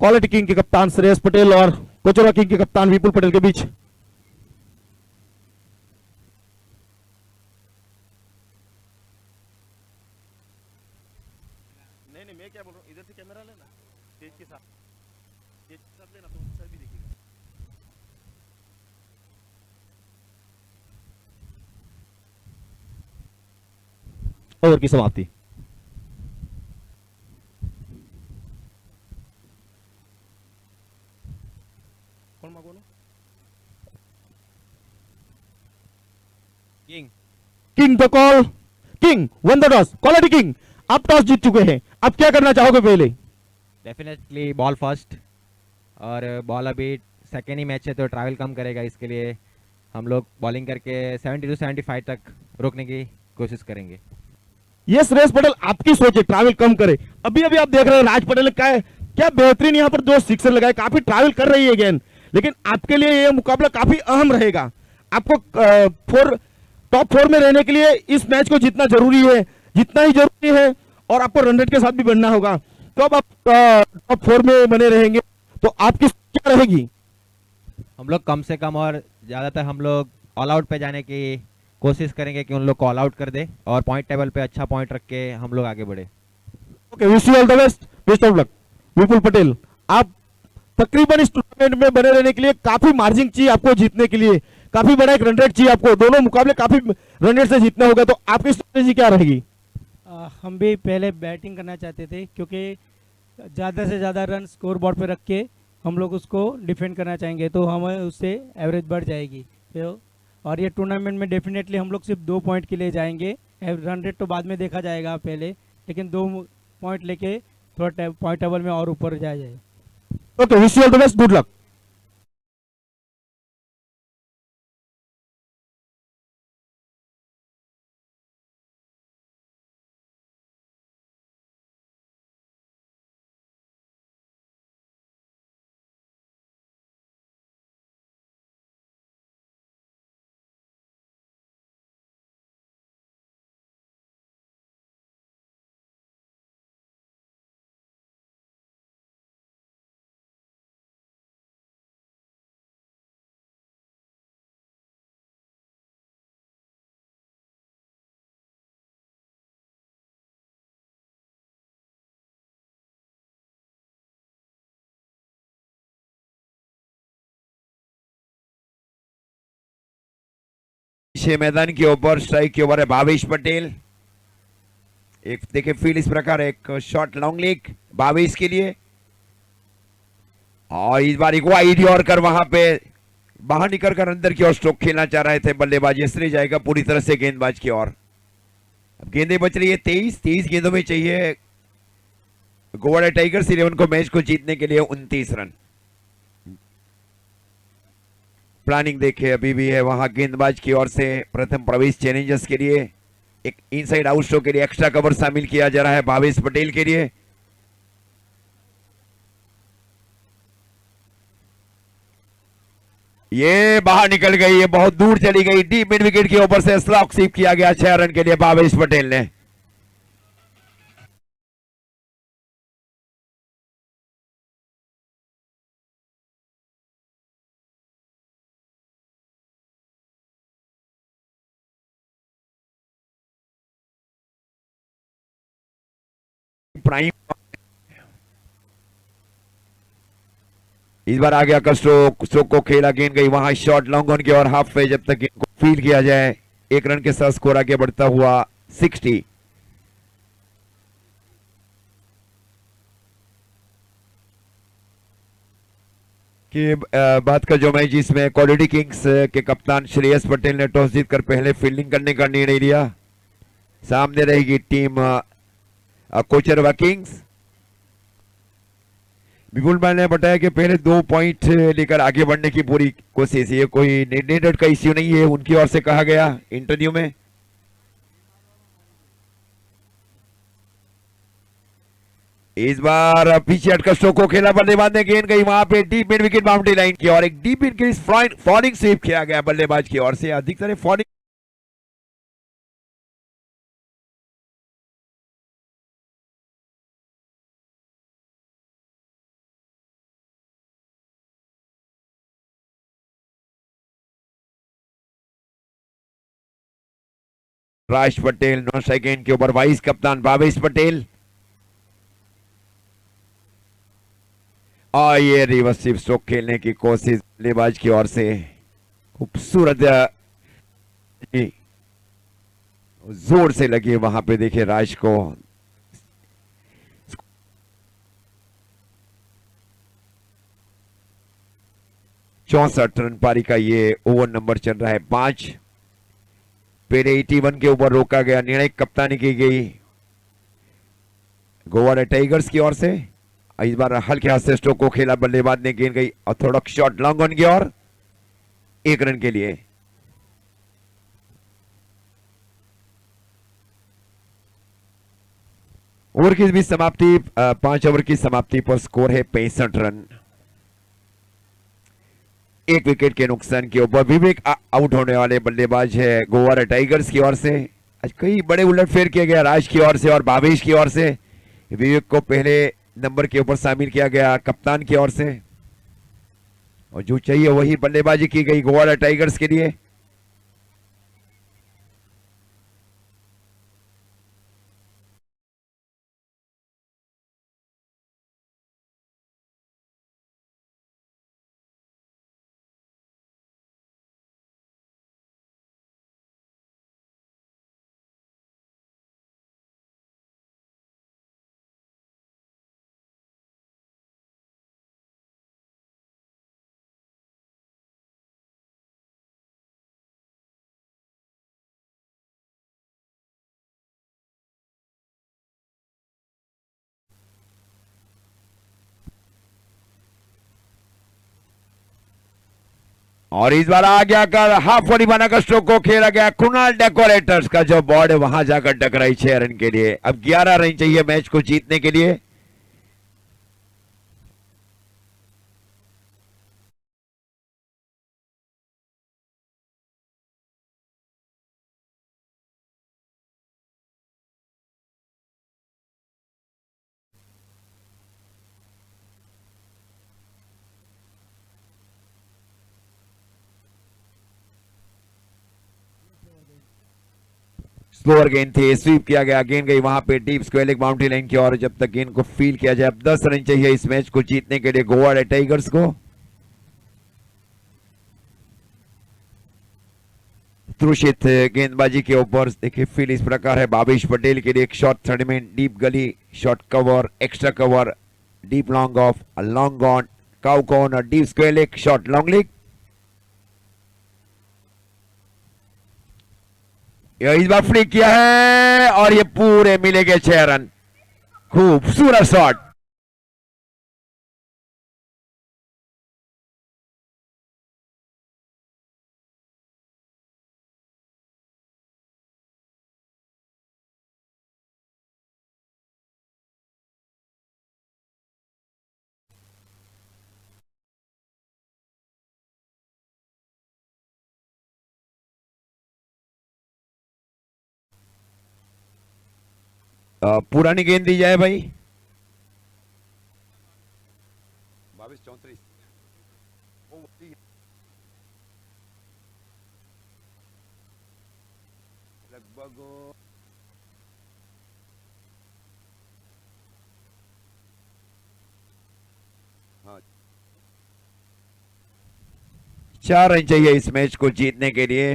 क्वालिटी किंग के कप्तान श्रेयस पटेल और कोचरवा किंग के कप्तान विपुल पटेल के बीच। नहीं मैं क्या बोल रहा हूं, इधर से कैमरा लेना स्टेज के साथ लेना तो सर भी देखेगा। ओवर की समाप्ति। King the call, king one the toss, quality king, आप टॉस जीत चुके हैं, आप क्या करना चाहोगे पहले? डेफिनेटली बॉल फर्स्ट, और बॉल अभी सेकेंड ही मैच है तो ट्रैवल कम करेगा, इसके लिए हम लोग बॉलिंग करके 70 to 75 तक रोकने की कोशिश करेंगे। ये सुरेश पटेल आपकी सोच है, ट्रैवल कम करे। अभी अभी आप देख रहे हैं राज पटेल ने क्या बेहतरीन यहाँ पर 2 सिक्सर लगाए, काफी ट्रैवल कर रही है गेंद, लेकिन आपके लिए ये मुकाबला काफी अहम रहेगा। आपको टॉप 4 में रहने के लिए इस मैच को जीतना जरूरी है, जितना ही जरूरी है, और आपको रन रेट के साथ भी बनना होगा। तो अब आप टॉप 4 में बने रहेंगे तो आपकी क्या रहेगी? हम लोग कम से कम और ज़्यादातर हम लोग ऑल आउट पे जाने की कोशिश करेंगे कि उन लोग को ऑल आउट कर दे, और पॉइंट टेबल पे अच्छा पॉइंट रख के हम लोग आगे बढ़े। Okay, wish you all the best, best of luck. Vipul Patel, आप तकरीबन इस टूर्नामेंट में बने रहने के लिए काफी मार्जिन चाहिए आपको जीतने के लिए, काफी बड़ा एक रन रेट चाहिए आपको, दोनों मुकाबले काफी रन रेट से जीतना होगा, तो आपकी स्ट्रेटेजी क्या रहेगी? हम भी पहले बैटिंग करना चाहते थे, क्योंकि ज़्यादा से ज़्यादा रन स्कोर बोर्ड पर रख के हम लोग उसको डिफेंड करना चाहेंगे, तो हमें उससे एवरेज बढ़ जाएगी। और ये टूर्नामेंट में डेफिनेटली हम लोग सिर्फ 2 पॉइंट के लिए जाएंगे, रन रेट तो बाद में देखा जाएगा पहले, लेकिन 2 पॉइंट लेके थोड़ा पॉइंट टेबल में और ऊपर जाया जाए। Okay, wish you all the best, good luck. पीछे मैदान के ऊपर स्ट्राइक के ओवर है भावेश पटेल। एक देखिए फील्ड इस प्रकार, एक शॉट लॉन्ग लेग भावेश के लिए, और इस बार एक वाइड और कर वहां पे बाहर निकल कर अंदर की ओर स्ट्रोक खेलना चाह रहे थे बल्लेबाज, इसलिए जाएगा पूरी तरह से गेंदबाज की ओर। अब गेंदें बच रही है 23 गेंदों में चाहिए गोवा टाइगर्स 11 को मैच को जीतने के लिए 29 रन। प्लानिंग देखे अभी भी है वहां गेंदबाज की ओर से, प्रथम प्रवेश चैलेंजर्स के लिए एक इनसाइड आउट स्ट्रोक के लिए एक्स्ट्रा कवर शामिल किया जा रहा है भावेश पटेल के लिए। ये बाहर निकल गई, ये बहुत दूर चली गई, डीप मिड विकेट के ऊपर से स्लॉक स्वीप किया गया 6 रन के लिए भावेश पटेल ने। प्राइम इस बार आ गया का स्ट्रोक को खेला, गेंद गई वहां शॉर्ट लॉन्ग ऑन की और हाफ पे, जब तक गेंद को फील किया जाए 1 रन के साथ स्कोर आगे बढ़ता हुआ 60। की बात का जो मैच जिसमें क्वालिटी किंग्स के कप्तान श्रेयस पटेल ने टॉस जीतकर पहले फील्डिंग करने का निर्णय लिया। सामने रहेगी टीम कोचरवा किंग्स। विपुल भाई ने बताया कि पहले 2 पॉइंट लेकर आगे बढ़ने की पूरी कोशिश, ये कोई निर्णय का इश्यू नहीं है उनकी ओर से कहा गया इंटरव्यू में। इस बार पीछे हटकर स्ट्रोक को खेला बल्लेबाज ने, गेंद गई वहां पे deep mid wicket boundary line की और एक डीप विकेट फॉलिंग स्वीप किया गया बल्लेबाज की ओर से। अधिकतर फॉलिंग राज पटेल नॉन स्ट्राइक गेंद के ऊपर वाइस कप्तान भावेश पटेल, और ये रिवर्स स्ट्रोक खेलने की कोशिश बल्लेबाज की ओर से, खूबसूरत जोर से लगी वहां पे, देखिए राज को 64 रन पारी का ये ओवर नंबर चल रहा है 5। पहले 81 के ऊपर रोका गया, निर्णय कप्तानी की गई गोवा टाइगर्स की ओर से। इस बार हल्के हाथ से स्ट्रोक को खेला, बल्लेबाज ने गेंद गई ऑर्थोडॉक्स शॉट लॉन्ग ऑन की ओर 1 रन के लिए। ओवर की भी समाप्ति 5 ओवर की समाप्ति पर स्कोर है 65 रन। 1 विकेट के नुकसान के ऊपर विवेक आउट होने वाले बल्लेबाज है गोवा टाइगर्स की ओर से। आज कई बड़े उलटफेर किया गया राज की ओर से और भावेश की ओर से। विवेक को पहले नंबर के ऊपर शामिल किया गया कप्तान की ओर से, और जो चाहिए वही बल्लेबाजी की गई गोवा टाइगर्स के लिए। और इस बार आ गया कर हाफ वॉली बनाकर स्ट्रोक को खेला गया कुणाल डेकोरेटर्स का जो बॉर्ड है वहां जाकर टकराई 6 रन के लिए। अब 11 रन चाहिए मैच को जीतने के लिए। स्लोअर गेंद थी, स्वीप किया गया, गेंद गई वहां पे डीप स्क्वेयर बाउंड्री लाइन की ओर। जब तक गेंद को फील किया जाए, अब 10 रन चाहिए इस मैच को जीतने के लिए गोवा टाइगर्स को। त्रुषित गेंदबाजी के ऊपर देखिए फील इस प्रकार है भावेश पटेल के लिए। एक शॉट थर्ड में डीप गली, short cover, extra cover, deep long off, long on, cow corner, deep square leg, short long leg. इस बार फ्लिक किया है और ये पूरे मिलेंगे 6 रन। खूबसूरत शॉट। पुरानी गेंद दी जाए भाई। 22-34 लगभग 4 रन चाहिए इस मैच को जीतने के लिए।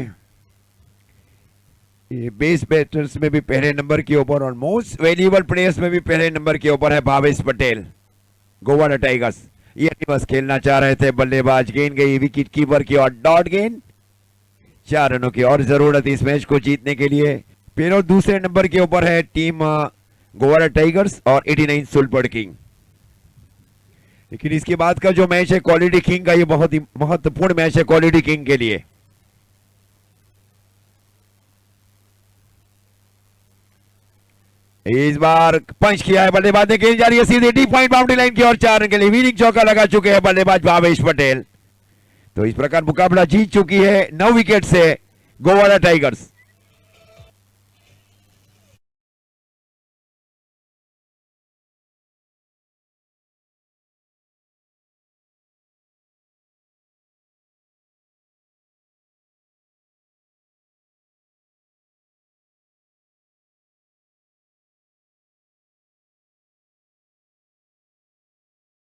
ये बेस बैटर्स में भी पहले नंबर के ऊपर और मोस्ट वैल्यूएबल प्लेयर्स में भी पहले नंबर के ऊपर है भावेश पटेल गोवा टाइगर्स। ये बस खेलना चाह रहे थे बल्लेबाज, गेंद गई विकेट कीपर की और डॉट गेंद। 4 रनों की और जरूरत इस मैच को जीतने के लिए। पहले और दूसरे नंबर के ऊपर है टीम गोवा टाइगर्स और 89 सुलपड़ किंग। लेकिन इसके बाद का जो मैच है क्वालिटी किंग का, ये बहुत ही महत्वपूर्ण मैच है क्वालिटी किंग के लिए। इस बार पंच किया है बल्लेबाज ने, गेंद जा रही है सीधे डीप पॉइंट बाउंड्री लाइन की और 4 रन के लिए विनिंग चौका लगा चुके हैं बल्लेबाज भावेश पटेल। तो इस प्रकार मुकाबला जीत चुकी है 9 विकेट से गोवा टाइगर्स।